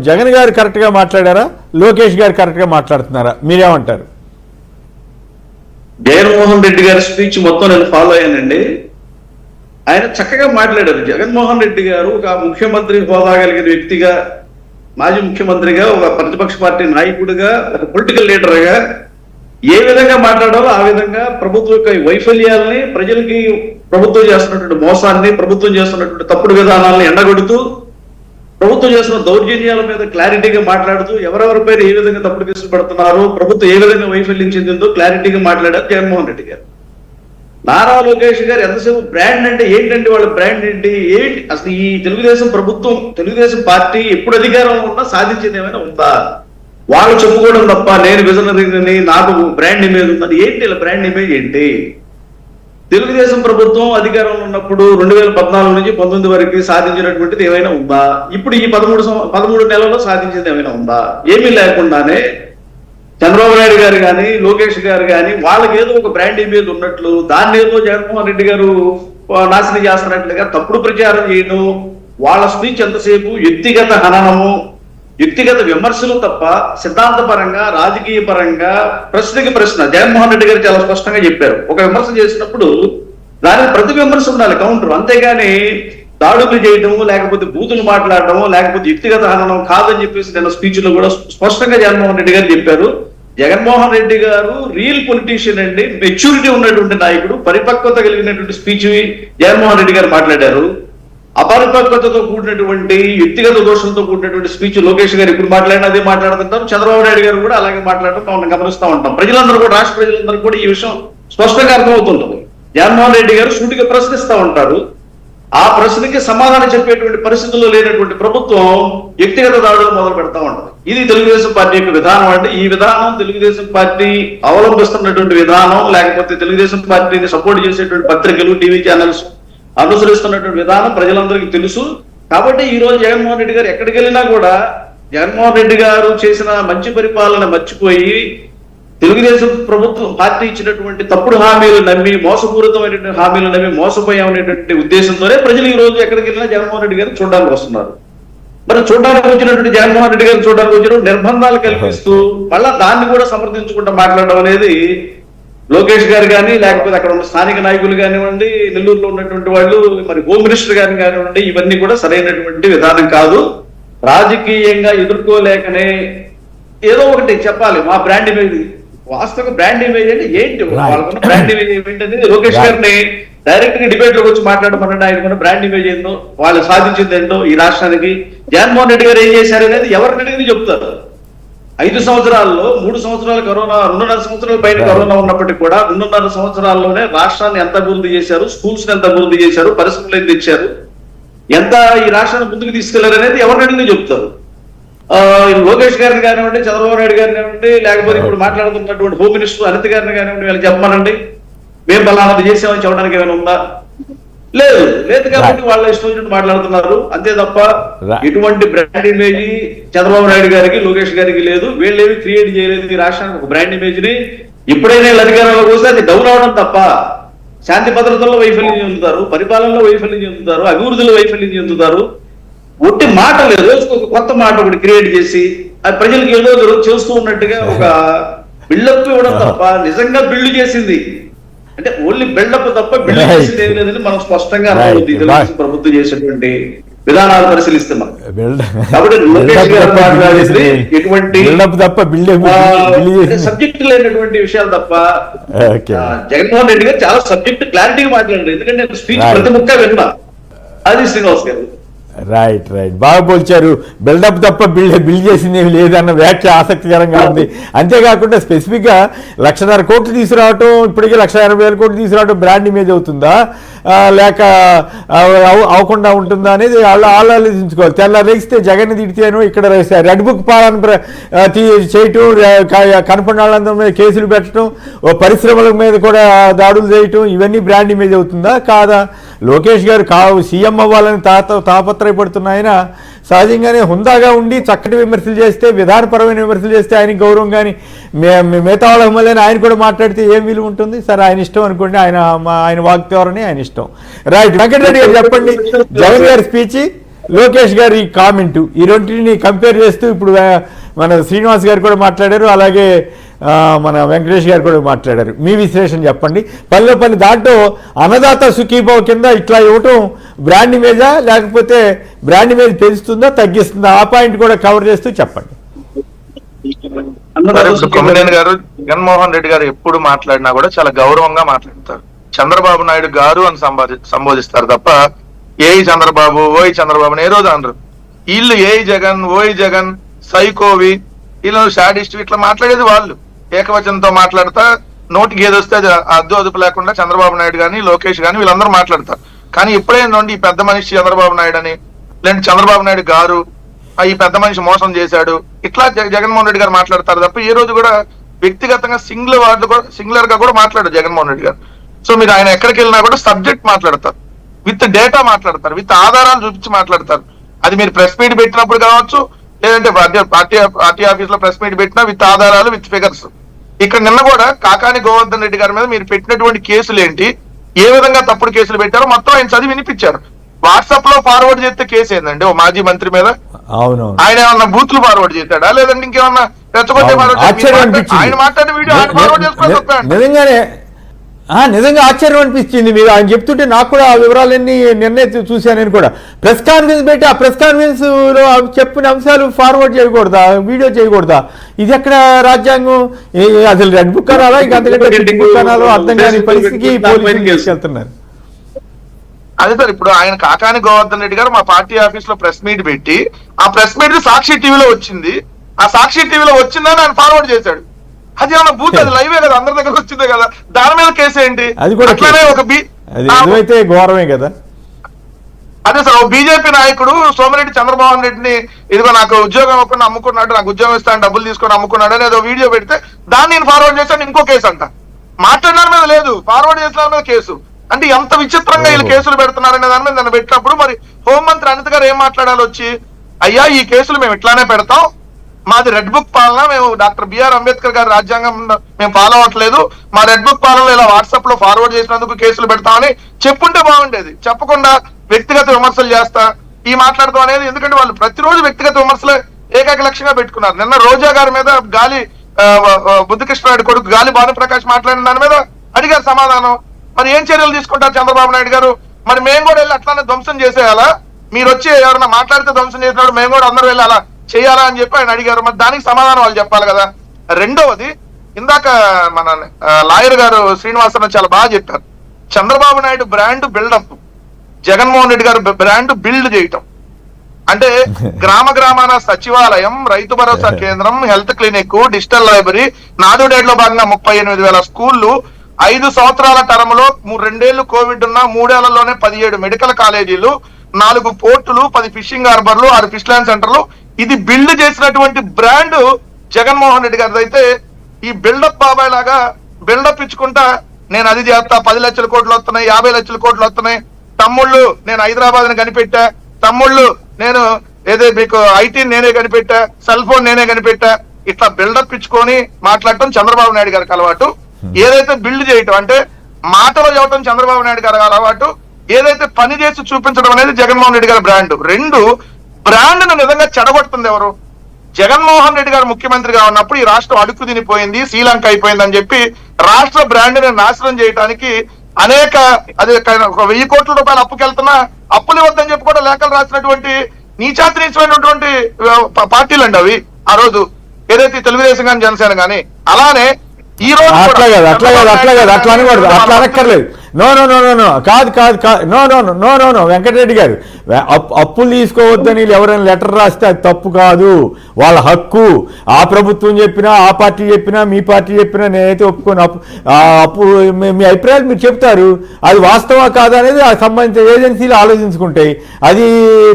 జగన్ గారు కరెక్ట్గా మాట్లాడారా, లోకేష్ గారు కరెక్ట్గా మాట్లాడుతున్నారా, మీరేమంటారు? జగన్మోహన్ రెడ్డి గారి స్పీచ్ మొత్తం నేను ఫాలో అయ్యానండి. ఆయన చక్కగా మాట్లాడారు. జగన్మోహన్ రెడ్డి గారు ఒక ముఖ్యమంత్రి హోదా కలిగిన వ్యక్తిగా, మాజీ ముఖ్యమంత్రిగా, ఒక ప్రతిపక్ష పార్టీ నాయకుడిగా, ఒక పొలిటికల్ లీడర్గా ఏ విధంగా మాట్లాడాలో ఆ విధంగా ప్రభుత్వం యొక్క వైఫల్యాలని, ప్రజలకి ప్రభుత్వం చేస్తున్నటువంటి మోసాన్ని, ప్రభుత్వం చేస్తున్నటువంటి తప్పుడు విధానాలను ఎండగొడుతూ, ప్రభుత్వం చేస్తున్న దౌర్జన్యాల మీద క్లారిటీగా మాట్లాడుతూ, ఎవరెవరిపైన ఏ విధంగా తప్పుడు కేసులు పెడుతున్నారు, ప్రభుత్వం ఏ విధంగా వైఫల్యం చెందిందో క్లారిటీగా మాట్లాడారు జగన్మోహన్ రెడ్డి గారు. నారా లోకేష్ గారు ఎంతసేపు బ్రాండ్ అంటే ఏంటంటే వాళ్ళ బ్రాండ్ ఏంటి అసలు ఈ తెలుగుదేశం ప్రభుత్వం, తెలుగుదేశం పార్టీ ఎప్పుడు అధికారంలో ఉన్నా సాధించేది ఏమైనా ఉందా? వాళ్ళు చెప్పుకోవడం తప్ప నేను విజనరీని, నాకు బ్రాండ్ ఇమేజ్ ఉందని. ఏంటి ఇలా బ్రాండ్ ఇమేజ్ ఏంటి? తెలుగుదేశం ప్రభుత్వం అధికారంలో ఉన్నప్పుడు 2014 నుంచి 19 వరకు సాధించినటువంటిది ఏమైనా ఉందా? ఇప్పుడు ఈ 13 నెలల్లో సాధించేది ఏమైనా ఉందా? ఏమీ లేకుండానే చంద్రబాబు నాయుడు గారు కానీ, లోకేష్ గారు కానీ వాళ్ళకి ఏదో ఒక బ్రాండ్ ఇమేజ్ ఉన్నట్లు, దాన్ని ఏదో జగన్మోహన్ రెడ్డి గారు నాశనం చేస్తున్నట్లుగా తప్పుడు ప్రచారం చేయడం, వాళ్ళ స్పీచ్ ఎంతసేపు వ్యక్తిగత హననము, వ్యక్తిగత విమర్శలు తప్ప సిద్ధాంతపరంగా, రాజకీయ పరంగా ప్రశ్నకి ప్రశ్న. జగన్మోహన్ రెడ్డి గారు చాలా స్పష్టంగా చెప్పారు, ఒక విమర్శ చేసినప్పుడు దానికి ప్రతి విమర్శ ఉండాలి, కౌంటర్. అంతేగాని దాడులు చేయడము, లేకపోతే బూతులు మాట్లాడటము, లేకపోతే వ్యక్తిగత హననం కాదని చెప్పేసి నేను స్పీచ్ లో కూడా స్పష్టంగా జగన్మోహన్ రెడ్డి గారు చెప్పారు. జగన్మోహన్ రెడ్డి గారు రియల్ పొలిటీషియన్ అండి, మెచ్యూరిటీ ఉన్నటువంటి నాయకుడు, పరిపక్వత కలిగినటువంటి స్పీచ్ జగన్మోహన్ రెడ్డి గారు మాట్లాడారు. అపరిపక్వతతో కూడినటువంటి వ్యక్తిగత దోషంతో కూడినటువంటి స్పీచ్ లోకేష్ గారు ఇప్పుడు మాట్లాడిన అదే మాట్లాడుతుంటారు. చంద్రబాబు నాయుడు గారు కూడా అలాగే మాట్లాడటం మనం గమనిస్తూ ఉంటాం. ప్రజలందరూ కూడా, రాష్ట్ర ప్రజలందరూ కూడా ఈ విషయం స్పష్టంగా అర్థమవుతుంటుంది. జగన్మోహన్ రెడ్డి గారు సూటిగా ప్రశ్నిస్తూ ఉంటారు. ఆ ప్రశ్నకి సమాధానం చెప్పేటువంటి పరిస్థితుల్లో లేనటువంటి ప్రభుత్వం వ్యక్తిగత దాడులు మొదలు పెడతా ఉంటారు. ఇది తెలుగుదేశం పార్టీ యొక్క విధానం. అంటే ఈ విధానం తెలుగుదేశం పార్టీ అవలంబిస్తున్నటువంటి విధానం, లేకపోతే తెలుగుదేశం పార్టీని సపోర్ట్ చేసేటువంటి పత్రికలు, టీవీ ఛానల్స్ అనుసరిస్తున్నటువంటి విధానం ప్రజలందరికీ తెలుసు. కాబట్టి ఈ రోజు జగన్మోహన్ రెడ్డి గారు ఎక్కడికి వెళ్ళినా కూడా జగన్మోహన్ రెడ్డి గారు చేసిన మంచి పరిపాలన మర్చిపోయి తెలుగుదేశం ప్రభుత్వం పార్టీ ఇచ్చినటువంటి తప్పుడు హామీలు నమ్మి, మోసపూరితమైనటువంటి హామీలు నమ్మి మోసపోయామనేటువంటి ఉద్దేశంతోనే ప్రజలు ఈ రోజు ఎక్కడికి వెళ్ళినా జగన్మోహన్ రెడ్డి గారు చూడడానికి వస్తున్నారు. మరి చూడడానికి వచ్చినటువంటి జగన్మోహన్ రెడ్డి గారు చూడడానికి వచ్చిన నిర్బంధాలు కల్పిస్తూ మళ్ళా దాన్ని కూడా సమర్థించుకుంటూ మాట్లాడడం అనేది లోకేష్ గారు కానీ, లేకపోతే అక్కడ ఉన్న స్థానిక నాయకులు కానివ్వండి, నెల్లూరులో ఉన్నటువంటి వాళ్ళు, మరి హోమ్ మినిస్టర్ గారిని కానివ్వండి, ఇవన్నీ కూడా సరైనటువంటి విధానం కాదు. రాజకీయంగా ఎదుర్కోలేకనే ఏదో ఒకటి చెప్పాలి. మా బ్రాండ్ ఇమేజ్, వాస్తవంగా బ్రాండ్ ఇమేజ్ అంటే ఏంటి, వాళ్ళకున్న బ్రాండ్ ఇమేజ్ ఏంటనేది లోకేష్ గారిని డైరెక్ట్ గా డిబేట్ లోకి వచ్చి మాట్లాడమనండి. ఆయనకున్న బ్రాండ్ ఇమేజ్ ఏందో, వాళ్ళు సాధించింది ఏంటో ఈ రాష్ట్రానికి, జగన్మోహన్ రెడ్డి గారు ఏం చేశారు అనేది ఎవరిని అడిగింది చెప్తారు. 5 సంవత్సరాల్లో 3 సంవత్సరాలు కరోనా, 2.5 సంవత్సరాల పైన కరోనా ఉన్నప్పటికీ కూడా 2.5 సంవత్సరాల్లోనే రాష్ట్రాన్ని ఎంత అభివృద్ధి చేశారు, స్కూల్స్ ని ఎంత అభివృద్ధి చేశారు, పరిశ్రమలు ఎంత ఇచ్చారు, ఎంత ఈ రాష్ట్రాన్ని ముందుకు తీసుకెళ్లారు అనేది ఎవరిని అడిగినా చెప్తారు. లోకేష్ గారిని కానివ్వండి, చంద్రబాబు నాయుడు గారిని కానివ్వండి, లేకపోతే ఇప్పుడు మాట్లాడుతున్నటువంటి హోమ్ మినిస్టర్ అనిత గారిని కానివ్వండి, వీళ్ళకి చెప్పమనండి మేము బలానది చేసామని చెప్పడానికి ఏమైనా ఉందా? లేదు కాబట్టి వాళ్ళ ఇష్టం వచ్చినట్టు మాట్లాడుతున్నారు అంతే తప్ప ఎటువంటి బ్రాండ్ ఇమేజ్ చంద్రబాబు నాయుడు గారికి, లోకేష్ గారికి లేదు. వీళ్ళేమి క్రియేట్ చేయలేదు ఈ రాష్ట్రానికి ఒక బ్రాండ్ ఇమేజ్ ని. ఎప్పుడైనా అధికారంలోకి వస్తే అది డౌన్ అవడం తప్ప శాంతి భద్రతల్లో వైఫల్యం చెందుతారు, పరిపాలనలో వైఫల్యం చెందుతారు, అభివృద్ధిలో వైఫల్యం చెందుతారు. ఒట్టి మాట లేదు, ఒక కొత్త మాట ఒకటి క్రియేట్ చేసి అది ప్రజలకు ఏదో చేస్తూ ఉన్నట్టుగా ఒక బిల్డప్ ఇవ్వడం తప్ప నిజంగా బిల్డ్ చేసింది అంటే ఓన్లీ బిల్డప్ తప్ప బిల్డ్ చేసింది ఏం లేదని మనం స్పష్టంగా తెలుగుదేశం ప్రభుత్వం చేసేటువంటి విధానాలు పరిశీలిస్తున్నాం. కాబట్టి లోకేష్ గారు మాట్లాడేది ఎటువంటి సబ్జెక్ట్ లేనటువంటి విషయాలు తప్ప, జగన్మోహన్ రెడ్డి గారు చాలా సబ్జెక్ట్ క్లారిటీగా మాట్లాడారు. ఎందుకంటే స్పీచ్ ప్రతి ముక్క విన్నా. అది శ్రీనివాస్ గారు రైట్ బాగా పోల్చారు. బిల్డప్ తప్ప బిల్డ్ చేసింది ఏమి లేదన్న వ్యాఖ్య ఆసక్తికరంగా ఉంది. అంతేకాకుండా స్పెసిఫిక్గా 1,50,000 కోట్లు తీసుకురావటం, ఇప్పటికీ 1,80,000 కోట్లు తీసుకురావటం బ్రాండ్ ఇమేజ్ అవుతుందా లేక అవ్వకుండా ఉంటుందా అనేది వాళ్ళు ఆలోచించుకోవాలి. తెల్లరేగిస్తే జగన్ తిడితేను ఇక్కడ రెడ్ బుక్ పాలన చేయటం, కనపడిన వాళ్ళందరి మీద కేసులు పెట్టడం, పరిశ్రమల మీద కూడా దాడులు చేయటం, ఇవన్నీ బ్రాండ్ ఇమేజ్ అవుతుందా కాదా? లోకేష్ గారు సీఎం అవ్వాలని తాపత్రయపడుతున్న ఆయన సహజంగానే హుందాగా ఉండి చక్కటి విమర్శలు చేస్తే, విధానపరమైన విమర్శలు చేస్తే ఆయనకి గౌరవం. కానీ మిగతా వాళ్ళ మళ్ళీ ఆయన కూడా మాట్లాడితే ఏం విలువ ఉంటుంది? సరే ఆయన ఇష్టం అనుకోండి, ఆయన వాగ్దారని ఆయన ఇష్టం. రైట్. వెంకటరెడ్డి గారు చెప్పండి, జగన్ గారి స్పీచ్, లోకేష్ గారి కామెంటు, ఈ రెండింటిని కంపేర్ చేస్తూ ఇప్పుడు మన శ్రీనివాస్ గారు కూడా మాట్లాడారు, అలాగే మన వెంకటేష్ గారు కూడా మాట్లాడారు. మీ విశ్లేషణ చెప్పండి. పల్లె దాంట్లో అన్నదాత సుఖీభావ కింద ఇట్లా ఇవ్వటం బ్రాండ్ ఇమేజా లేకపోతే బ్రాండ్ ఇమేజ్ పెంచుతుందా తగ్గిస్తుందా? ఆ పాయింట్ కూడా కవర్ చేస్తూ చెప్పండి. కొమ్మినేని గారు, జగన్మోహన్ రెడ్డి గారు ఎప్పుడు మాట్లాడినా కూడా చాలా గౌరవంగా మాట్లాడతారు. చంద్రబాబు నాయుడు గారు అని సంబోధిస్తారు తప్ప ఏయ్ చంద్రబాబు, ఓయ్ చంద్రబాబు ఏ రోజు అనరు. వీళ్ళు ఏయ్ జగన్, ఓయ్ జగన్, సైకోవి, వీళ్ళు షాడిస్ట్, ఇట్లా మాట్లాడేది వాళ్ళు. ఏకవచనంతో మాట్లాడతా నోటికి ఏదొస్తే అది అద్దు అదుపు లేకుండా చంద్రబాబు నాయుడు కానీ, లోకేష్ కానీ వీళ్ళందరూ మాట్లాడతారు. కానీ ఎప్పుడైనా ఈ పెద్ద మనిషి చంద్రబాబు నాయుడు అని, లేదంటే చంద్రబాబు నాయుడు గారు ఈ పెద్ద మనిషి మోసం చేశాడు, ఇట్లా జగన్మోహన్ రెడ్డి గారు మాట్లాడతారు తప్ప ఏ రోజు కూడా వ్యక్తిగతంగా సింగులర్ గా కూడా మాట్లాడారు జగన్మోహన్ రెడ్డి గారు. సో మీరు ఆయన ఎక్కడికి వెళ్ళినా కూడా సబ్జెక్ట్ మాట్లాడతారు, విత్ డేటా మాట్లాడతారు, విత్ ఆధారాలు చూపించి మాట్లాడతారు. అది మీరు ప్రెస్ మీట్ పెట్టినప్పుడు కావచ్చు, లేదంటే పార్టీ ఆఫీస్ లో ప్రెస్ మీట్ పెట్టినా విత్ ఆధారాలు, విత్ ఫిగర్స్. ఇక్కడ నిన్న కూడా కాకాని గోవర్ధన్ రెడ్డి గారి మీద మీరు పెట్టినటువంటి కేసులు ఏంటి, ఏ విధంగా తప్పుడు కేసులు పెట్టారో మొత్తం ఆయన చదివి వినిపించారు. వాట్సాప్ లో ఫార్వర్డ్ చేస్తే కేసు ఏందండి ఓ మాజీ మంత్రి మీద? ఆయన ఏమన్నా బూత్లు ఫార్వర్డ్ చేశాడా, లేదంటే ఇంకేమన్నా రెచ్చగొట్టే ఆయన మాట్లాడిన వీడియో ఆయన ఫార్వర్డ్ చేసుకోవాలి. నిజంగా ఆశ్చర్యం అనిపించింది మీరు ఆయన చెప్తుంటే. నాకు కూడా ఆ వివరాలన్నీ నిన్నే చూశాను. నేను కూడా ప్రెస్ కాన్ఫరెన్స్ పెట్టి ఆ ప్రెస్ కాన్ఫరెన్స్ లో చెప్పిన అంశాలు ఫార్వర్డ్ చేయకూడదా, వీడియో చేయకూడదా? ఇది ఎక్కడ రాజ్యాంగం? అసలు రెడ్ బుక్ అనాలా, ఇంకా అంతకంటే రెడ్ బుక్ అనాలో అర్థం కాని పరిస్థితికి పోలీసులు తీసుకెళ్తున్నారు. అన్నదాత సుఖీభావ కింద ఇట్లా ఇవ్వటం బ్రాండ్ ఇమేజా, లేకపోతే అదే సార్, ఇప్పుడు ఆయన కాకాని గోవర్ధన్ రెడ్డి గారు మా పార్టీ ఆఫీస్ లో ప్రెస్ మీట్ పెట్టి, ఆ ప్రెస్ మీట్ సాక్షి టీవీలో వచ్చింది, ఆ సాక్షి టీవీలో వచ్చిందని ఆయన ఫార్వర్డ్ చేశాడు. అది ఏమన్నా బూత్, అది లైవే కదా, అందరి దగ్గర వచ్చిందే కదా, దాని మీద కేసు ఏంటి? అది కూడా అట్లానే ఒక అయితే ఘోరమే కదా. అదే సార్, ఒక బీజేపీ నాయకుడు సోమిరెడ్డి చంద్రమోహన్ రెడ్డిని ఇదిగో నాకు ఉద్యోగం ఇవ్వకుండా అమ్ముకున్నాడు, నాకు ఉద్యోగం ఇస్తాను డబ్బులు తీసుకొని అమ్ముకున్నాడు అని ఏదో వీడియో పెడితే దాన్ని నేను ఫార్వర్డ్ చేశాను, ఇంకో కేసు అంట. మాట్లాడిన మీద లేదు, ఫార్వర్డ్ చేసిన మీద కేసు. అంటే ఎంత విచిత్రంగా వీళ్ళు కేసులు పెడుతున్నారనే దాని మీద నన్ను పెట్టినప్పుడు మరి హోంమంత్రి అనిత గారు ఏం మాట్లాడాలి వచ్చి, అయ్యా ఈ కేసులు మేము ఇట్లానే పెడతాం, మాది రెడ్ బుక్ పాలన, మేము డాక్టర్ బిఆర్ అంబేద్కర్ గారి రాజ్యాంగం మేము ఫాలో అవ్వట్లేదు, మా రెడ్ బుక్ పాలనలో ఇలా వాట్సాప్ లో ఫార్వర్డ్ చేసినందుకు కేసులు పెడతామని చెప్పుంటే బాగుండేది. చెప్పకుండా వ్యక్తిగత విమర్శలు చేస్తా ఈ మాట్లాడతాం అనేది, ఎందుకంటే వాళ్ళు ప్రతిరోజు వ్యక్తిగత విమర్శలే ఏకైక లక్ష్యంగా పెట్టుకున్నారు. నిన్న రోజా గారి మీద గాలి బుద్ధికృష్ణనాయుడు కొడుకు గాలి భానుప్రకాష్ మాట్లాడిన దాని మీద అడిగారు సమాధానం. మరి ఏం చర్యలు తీసుకుంటారు చంద్రబాబు నాయుడు గారు? మరి మేము కూడా వెళ్ళి అట్లానే ధ్వంసం చేసేయాలా? మీరు వచ్చి ఎవరైనా మాట్లాడితే ధ్వంసం చేసినప్పుడు మేము కూడా అందరూ వెళ్ళి అలా చేయాలా అని చెప్పి ఆయన అడిగారు. మరి దానికి సమాధానం వాళ్ళు చెప్పాలి కదా. రెండవది, ఇందాక మన లాయర్ గారు శ్రీనివాసరావు చాలా బాగా చెప్పారు, చంద్రబాబు నాయుడు బ్రాండ్ బిల్డప్, జగన్మోహన్ రెడ్డి గారు బ్రాండ్ బిల్డ్ చేయటం. అంటే గ్రామ గ్రామాన సచివాలయం, రైతు భరోసా కేంద్రం, హెల్త్ క్లినిక్, డిజిటల్ లైబ్రరీ, నాడు నేడులో భాగంగా 38,000 స్కూళ్లు, 5 సంవత్సరాల టర్మ్ 2 ఏళ్లు కోవిడ్ ఉన్న 3 ఏళ్లలోనే 17 మెడికల్ కాలేజీలు, 4 పోర్టులు, 10 ఫిషింగ్ హార్బర్లు, 6 ఫిష్ ల్యాండ్ సెంటర్లు. ఇది బిల్డ్ చేసినటువంటి బ్రాండ్ జగన్మోహన్ రెడ్డి గారిది. అయితే ఈ బిల్డప్ బాబాయ్ లాగా బిల్డప్ ఇచ్చుకుంటా నేను అది చేస్తా, 10 లక్షల కోట్లు వస్తున్నాయి, 50 లక్షల కోట్లు వస్తున్నాయి, తమ్ముళ్ళు నేను హైదరాబాద్ ని కనిపెట్టా, తమ్ముళ్ళు నేను ఏదో మీకు ఐటీ నేనే కనిపెట్టా, సెల్ ఫోన్ నేనే కనిపెట్టా, ఇట్లా బిల్డప్ ఇచ్చుకొని మాట్లాడటం చంద్రబాబు నాయుడు గారికి అలవాటు. ఏదైతే బిల్డ్ చేయటం అంటే మాటలో చెప్పడం చంద్రబాబు నాయుడు గారి అలవాటు, ఏదైతే పని చేసి చూపించడం అనేది జగన్మోహన్ రెడ్డి గారి బ్రాండ్. రెండు, బ్రాండ్ ను నిజంగా చెడగొడుతుంది ఎవరు? జగన్మోహన్ రెడ్డి గారు ముఖ్యమంత్రిగా ఉన్నప్పుడు ఈ రాష్ట్రం అడుక్కు తినిపోయింది, శ్రీలంక అయిపోయిందని చెప్పి రాష్ట్ర బ్రాండ్ ని నాశనం చేయడానికి అనేక అదే 1000 కోట్ల రూపాయలు అప్పుకెళ్తున్నా అప్పులు ఇవ్వద్దని చెప్పి కూడా లేఖలు రాసినటువంటి నీచాతి నీచమైనటువంటి పార్టీలు అండి అవి. ఆ రోజు ఏదైతే తెలుగుదేశం కానీ జనసేన కానీ. అలానే ఈ రోజు అట్లా అనకూడదు, అట్లా అనక్కర్లేదు. No no no no no కాదు కాదు కాదు no no no no no Venkatareddy గారు, అప్పులు తీసుకోవద్దని ఎవరైనా లెటర్ రాస్తే అది తప్పు కాదు, వాళ్ళ హక్కు. ఆ ప్రభుత్వం చెప్పినా, ఆ పార్టీ చెప్పినా, మీ పార్టీ చెప్పినా నేనైతే ఒప్పుకోను. అప్పు మీ అభిప్రాయాలు మీరు చెప్తారు, అది వాస్తవా కాదా అనేది ఆ సంబంధించిన ఏజెన్సీలు ఆలోచించుకుంటాయి. అది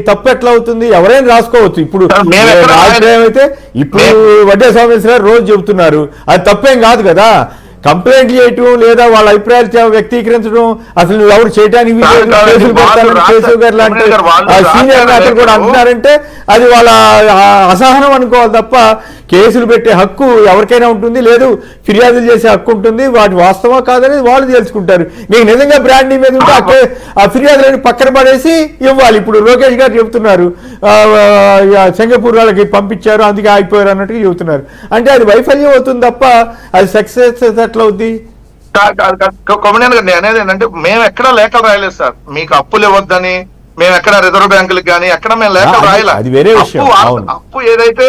తప్పు ఎట్లా అవుతుంది? ఎవరైనా రాసుకోవచ్చు. ఇప్పుడు నా అభిప్రాయం అయితే ఇప్పుడు వడ్డే సోమేశ్వర రోజు చెబుతున్నారు, అది తప్పేం కాదు కదా. కంప్లైంట్ చేయటం లేదా వాళ్ళ అభిప్రాయాలు వ్యక్తీకరించడం అసలు ఎవరు చేయడానికి కేశవ్ గారు లాంటి సీనియర్ నేతలు కూడా అంటున్నారంటే అది వాళ్ళ అసహనం అనుకోవాలి తప్ప కేసులు పెట్టే హక్కు ఎవరికైనా ఉంటుంది, లేదు ఫిర్యాదులు చేసే హక్కు ఉంటుంది. వాటి వాస్తవం కాదనేది వాళ్ళు తెలుసుకుంటారు. మీకు నిజంగా బ్రాండ్ మీద ఉంటే అక్కడే ఆ ఫిర్యాదులని పక్కన పడేసి ఇవ్వాలి. ఇప్పుడు లోకేష్ గారు చెబుతున్నారు సింగపూర్ వాళ్ళకి పంపించారు అందుకే ఆగిపోయారు అన్నట్టుగా చెబుతున్నారు. అంటే అది వైఫల్యం అవుతుంది తప్ప అది సక్సెస్ ఎట్లా అవుద్ది? కొమ్మనేని గారు అనేది ఏంటంటే మేము ఎక్కడా లేఖలు రాయలేదు సార్, మీకు అప్పులు ఇవ్వద్దని. మేము ఎక్కడ రిజర్వ్ బ్యాంకులకు కానీ ఎక్కడ మేము లేఖలు రాయలేదు. అప్పు ఏదైతే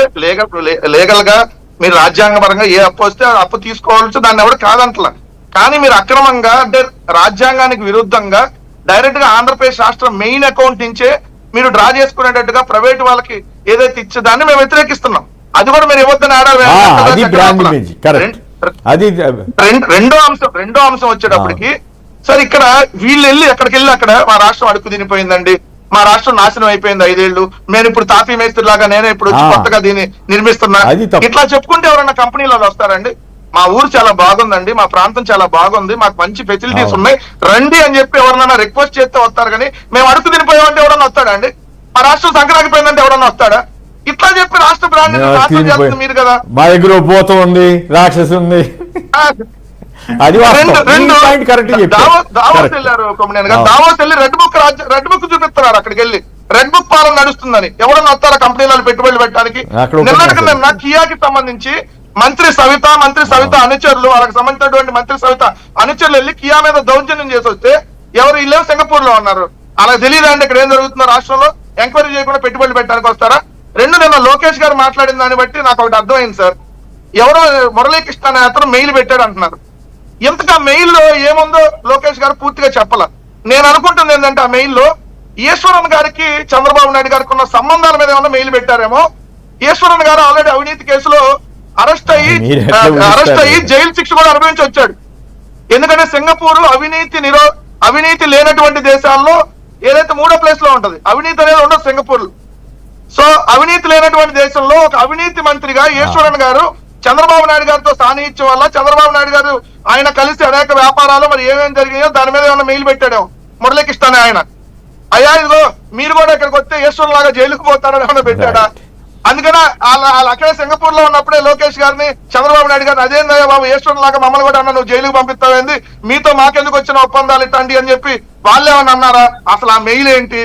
లీగల్ గా మీరు రాజ్యాంగపరంగా ఏ అప్పు వస్తే ఆ అప్పు తీసుకోవాల్సి దాన్ని ఎవరు కాదంటలా. కానీ మీరు అక్రమంగా అంటే రాజ్యాంగానికి విరుద్ధంగా డైరెక్ట్ గా ఆంధ్రప్రదేశ్ రాష్ట్రం మెయిన్ అకౌంట్ నుంచే మీరు డ్రా చేసుకునేటట్టుగా ప్రైవేట్ వాళ్ళకి ఏదైతే ఇచ్చేదాన్ని మేము వ్యతిరేకిస్తున్నాం. అది కూడా మీరు ఇవ్వద్దని రెండో అంశం వచ్చేటప్పటికి సార్ ఇక్కడ వీళ్ళు వెళ్ళి ఎక్కడికి వెళ్ళి అక్కడ మా రాష్ట్రం అడుక్కు తినిపోయిందండి, మా రాష్ట్రం నాశనం అయిపోయింది 5 ఏళ్లు, నేను ఇప్పుడు తాపీ మేస్త్రి లాగా నేనే ఇప్పుడు వచ్చి కొత్తగా దీన్ని నిర్మిస్తున్నా, ఇట్లా చెప్పుకుంటే ఎవరన్నా కంపెనీలు వస్తారండి? మా ఊరు చాలా బాగుందండి, మా ప్రాంతం చాలా బాగుంది, మాకు మంచి ఫెసిలిటీస్ ఉన్నాయి, రండి అని చెప్పి ఎవరన్నా రిక్వెస్ట్ చేస్తే వస్తారు. కానీ మేము అడుక్కు తినిపోయామంటే ఎవరన్నా వస్తాడా అండి? మా రాష్ట్రం సంక్రాంతిపోయిందంటే ఎవరన్నా వస్తాడా? ఇట్లా చెప్పి రాష్ట్ర బ్రాండ్ నాశనం చేస్తుంది మీరు కదా. మా దగ్గర పోత ఉంది, రాక్షసు ఉంది. దావోస్ వెళ్ళారు కొమ్మనేని గారు, దావోస్ వెళ్ళి రెడ్ బుక్ చూపిస్తున్నారు. అక్కడికి వెళ్ళి రెడ్ బుక్ పాలన నడుస్తుందని ఎవరన్నా వస్తారా కంపెనీలలో పెట్టుబడులు పెట్టడానికి? నిన్నటికి నిన్న కియాకి సంబంధించి మంత్రి సవిత అనుచరులు, వాళ్ళకి సంబంధించినటువంటి మంత్రి సవిత అనుచరులు వెళ్ళి కియా మీద దౌర్జన్యం చేసి వస్తే ఎవరు ఇల్లేమో సింగపూర్ లో ఉన్నారు. అలా తెలియదండి ఇక్కడ ఏం జరుగుతుందో రాష్ట్రంలో, ఎంక్వైరీ చేయకుండా పెట్టుబడులు పెట్టడానికి వస్తారా? రెండు, నిన్న లోకేష్ గారు మాట్లాడిన దాన్ని బట్టి నాకు ఒకటి అర్థమైంది సార్. ఎవరో మురళీకృష్ణ అనే అతను మెయిల్ పెట్టాడు అంటున్నారు. ఇంతగా మెయిల్ లో ఏముందో లోకేష్ గారు పూర్తిగా చెప్పాల. నేను అనుకుంటుంది ఏంటంటే ఆ మెయిల్లో ఈశ్వరన్ గారికి చంద్రబాబు నాయుడు గారికి ఉన్న సంబంధాల మీద ఏమన్నా మెయిల్ పెట్టారేమో. ఈశ్వరన్ గారు ఆల్రెడీ అవినీతి కేసులో అరెస్ట్ అయ్యి జైలు శిక్ష కూడా అనుభవించి వచ్చాడు. ఎందుకంటే సింగపూర్ అవినీతి లేనటువంటి దేశాల్లో ఏదైతే 3వ ప్లేస్ లో ఉంటది, అవినీతి అనేది ఉండదు సింగపూర్. సో అవినీతి లేనటువంటి దేశంలో ఒక అవినీతి మంత్రిగా ఈశ్వరన్ గారు చంద్రబాబు నాయుడు గారితో సాన్నిహిత్యం వల్ల చంద్రబాబు నాయుడు గారు ఆయన కలిసి అనేక వ్యాపారాలు మరి ఏమేమి జరిగాయో దాని మీద ఏమైనా మెయిల్ పెట్టాడేమో మురళీకృష్ణ అనే ఆయన. అయ్యా ఇదిగో మీరు కూడా ఇక్కడికి వస్తే ఈశ్వరన్ లాగా జైలుకు పోతారని ఏమైనా పెట్టాడా? అందుకనే వాళ్ళు అక్కడే సింగపూర్ లో ఉన్నప్పుడే లోకేష్ గారిని చంద్రబాబు నాయుడు గారిని అదేందయ్యా బాబు ఈశ్వరన్ లాగా మమ్మల్ని కూడా అన్న నువ్వు జైలుకు పంపిస్తావేంది, మీతో మాకెందుకు వచ్చిన ఒప్పందాలు ఇట్టండి అని చెప్పి వాళ్ళేమన్నా అన్నారా? అసలు ఆ మెయిల్ ఏంటి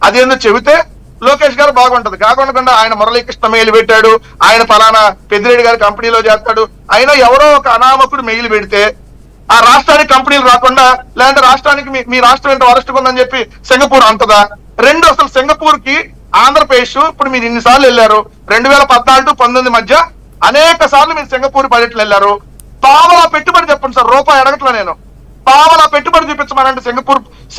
అదేందో చెబితే లోకేష్ గారు బాగుంటది. కాకుండా ఆయన మురళీకృష్ణ మెయిల్ పెట్టాడు, ఆయన ఫలానా పెద్దిరెడ్డి గారి కంపెనీలో చేస్తాడు, అయినా ఎవరో ఒక అనామకుడు మెయిల్ పెడితే ఆ రాష్ట్రానికి కంపెనీలు రాకుండా, లేదంటే రాష్ట్రానికి మీ రాష్ట్రం ఏంటో వరస్ట్ ఉందని చెప్పి సింగపూర్ అంటదా? రెండు అసలు సింగపూర్ కి ఆంధ్రప్రదేశ్ ఇప్పుడు మీరు ఇన్నిసార్లు వెళ్ళారు, 2014-19 మధ్య అనేక సార్లు మీరు సింగపూర్ పర్యటన వెళ్ళారు. పావలా పెట్టుబడి చెప్పండి సార్, రూపాయి అడగట్లా నేను, పావలా పెట్టుబడి చూపించమనంటే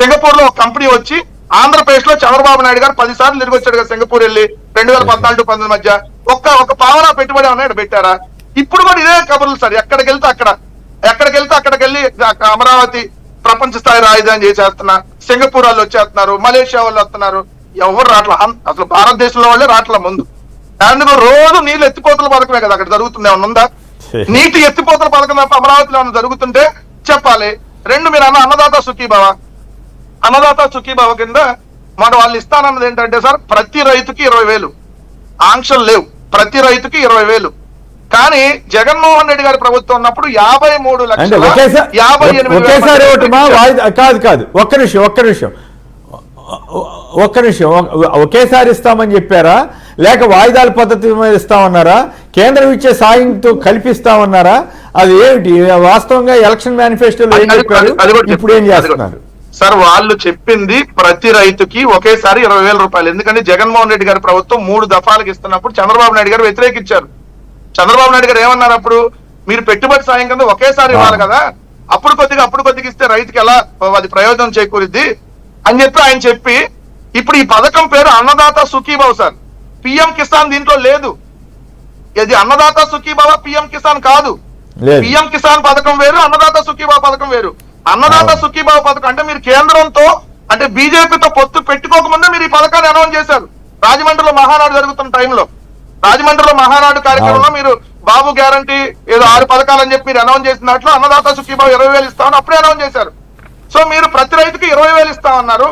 సింగపూర్ లో ఒక కంపెనీ వచ్చి ఆంధ్రప్రదేశ్ లో చంద్రబాబు నాయుడు గారు 10 సార్లు తిరిగి వచ్చాడు కదా సింగపూర్ వెళ్ళి 2014-19 మధ్య. ఒక పావలా పెట్టుబడి అన్నాడు పెట్టారా? ఇప్పుడు కూడా ఇదే కబుర్లు సార్, ఎక్కడికి వెళ్తే అక్కడికి వెళ్ళి అమరావతి ప్రపంచ స్థాయి రాజధాని చేసేస్తున్నా, సింగపూర్ వాళ్ళు వచ్చేస్తున్నారు, మలేషియా వాళ్ళు వస్తున్నారు, ఎవరు రాట్లా, అసలు భారతదేశంలో వాళ్ళే రాట్లా ముందు. అందుకు రోజు నీళ్ళు ఎత్తిపోతల పథకమే కదా అక్కడ జరుగుతుంది, ఏమన్నా ఉందా? నీటి ఎత్తిపోతల పథకం తప్ప అమరావతిలో ఏమన్నా జరుగుతుంటే చెప్పాలి. రెండు మీరు అన్నదాత సుఖీభావ కింద మన వాళ్ళు ఇస్తానన్నది ఏంటంటే సార్ ప్రతి రైతుకి 20,000 ఆంక్షలు లేవు, ప్రతి రైతుకి 20,000. కానీ జగన్మోహన్ రెడ్డి గారి ప్రభుత్వం ఉన్నప్పుడు 53 లక్షలు 58 కాదు ఒక్క నిమిషం ఒకేసారి ఇస్తామని చెప్పారా, లేక వాయిదాల పద్ధతి మీద ఇస్తామన్నారా, కేంద్రం ఇచ్చే సాయంతో కల్పిస్తామన్నారా? అది ఏమిటి వాస్తవంగా ఎలక్షన్ మేనిఫెస్టోలో ఏం చెప్పారు, ఇప్పుడు ఏం చేస్తున్నారు? సార్ వాళ్ళు చెప్పింది ప్రతి రైతుకి ఒకేసారి 20,000 రూపాయలు. ఎందుకంటే జగన్మోహన్ రెడ్డి గారి ప్రభుత్వం 3 దఫాలకు ఇస్తున్నప్పుడు చంద్రబాబు నాయుడు గారు వ్యతిరేకించారు. చంద్రబాబు నాయుడు గారు ఏమన్నారు, అప్పుడు మీరు పెట్టుబడి సాయం కింద ఒకేసారి ఇవ్వాలి కదా, అప్పుడు కొద్దిగా ఇస్తే రైతుకి ఎలా అది ప్రయోజనం చేకూరిద్ది అని చెప్పి ఆయన చెప్పి ఇప్పుడు ఈ పథకం పేరు అన్నదాత సుఖీభావ్ సార్. పిఎం కిసాన్ దీంట్లో లేదు. ఇది అన్నదాత సుఖీభావ పిఎం కిసాన్ కాదు. పిఎం కిసాన్ పథకం వేరు, అన్నదాత సుఖీభావ పథకం వేరు. అన్నదాత సుఖీభావ పథకం అంటే మీరు కేంద్రంతో అంటే బీజేపీతో పొత్తు పెట్టుకోకముందే మీరు ఈ పథకాన్ని అనౌన్స్ చేశారు. రాజమండ్రిలో మహానాడు జరుగుతున్న టైంలో, రాజమండ్రిలో మహానాడు కార్యక్రమంలో మీరు బాబు గ్యారంటీ ఏదో 6 పథకాలు అని చెప్పి మీరు అనౌన్స్ చేసిన దాంట్లో అన్నదాత సుఖీభావ 20,000 ఇస్తామని అప్పుడే అనౌన్స్ చేశారు. సో మీరు ప్రతి రైతుకి 20,000 ఇస్తామన్నారు.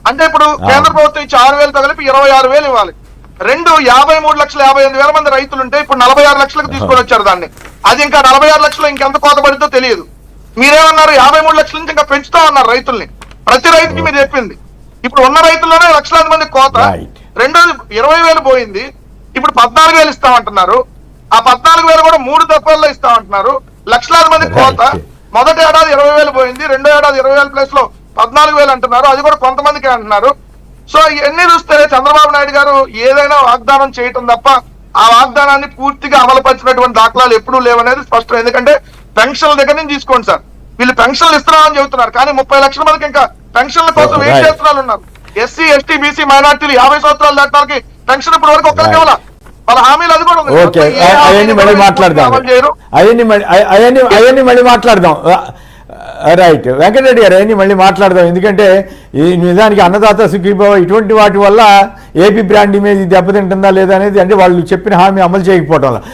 అంటే ఇప్పుడు కేంద్ర ప్రభుత్వం ఇచ్చి 6,000తో కలిపి 26,000 ఇవ్వాలి. 53,58,000 మంది రైతులు ఉంటే ఇప్పుడు 46 లక్షలకు తీసుకొని వచ్చారు దాన్ని. అది ఇంకా 46 లక్షలు ఇంకెంత కోత పడిందో తెలియదు. మీరేమన్నారు 53 లక్షల నుంచి ఇంకా పెంచుతా ఉన్నారు రైతుల్ని. ప్రతి రైతుకి మీరు చెప్పింది ఇప్పుడు ఉన్న రైతుల్లోనే లక్షలాది మంది కోత. రెండోది 20,000 పోయింది, ఇప్పుడు 14,000 ఇస్తామంటున్నారు. ఆ 14,000 కూడా 3 దఫాల్లో ఇస్తామంటున్నారు. లక్షలాది మంది కోత. మొదటి ఏడాది 20,000 పోయింది, రెండో ఏడాది 20,000 ప్లస్ లో 14,000 అంటున్నారు. అది కూడా కొంతమందికి అంటున్నారు. సో ఇవన్నీ చూస్తే చంద్రబాబు నాయుడు గారు ఏదైనా వాగ్దానం చేయటం తప్ప ఆ వాగ్దానాన్ని పూర్తిగా అమలుపరిచినటువంటి దాఖలాలు ఎప్పుడూ లేవనేది స్పష్టం. ఎందుకంటే పెన్షన్ల దగ్గర నుంచి తీసుకోండి సార్, వీళ్ళు పెన్షన్లు ఇస్తున్నామని చెబుతున్నారు, కానీ 30 లక్షల మందికి ఇంకా పెన్షన్ల కోసం వెయిట్ చేస్తున్నారు ఉన్నారు. ఎస్సీ, ఎస్టీ, బీసీ, మైనార్టీలు 50 సంవత్సరాలు దాటానికి పెన్షన్ ఇప్పటి వరకు ఒక్కరికి ఇవ్వాల. వాళ్ళ హామీలు అది కూడా ఉంది. అవన్నీ మళ్ళీ మాట్లాడదాం. రైట్ వెంకటరెడ్డి గారు, అవన్నీ మళ్ళీ మాట్లాడదాం. ఎందుకంటే ఈ నిజానికి అన్నదాత సుఖీభావ ఇటువంటి వాటి వల్ల ఏపీ బ్రాండ్ ఇమేజ్ దెబ్బతింటుందా లేదా అనేది, అంటే వాళ్ళు చెప్పిన హామీ అమలు చేయకపోవడం వల్ల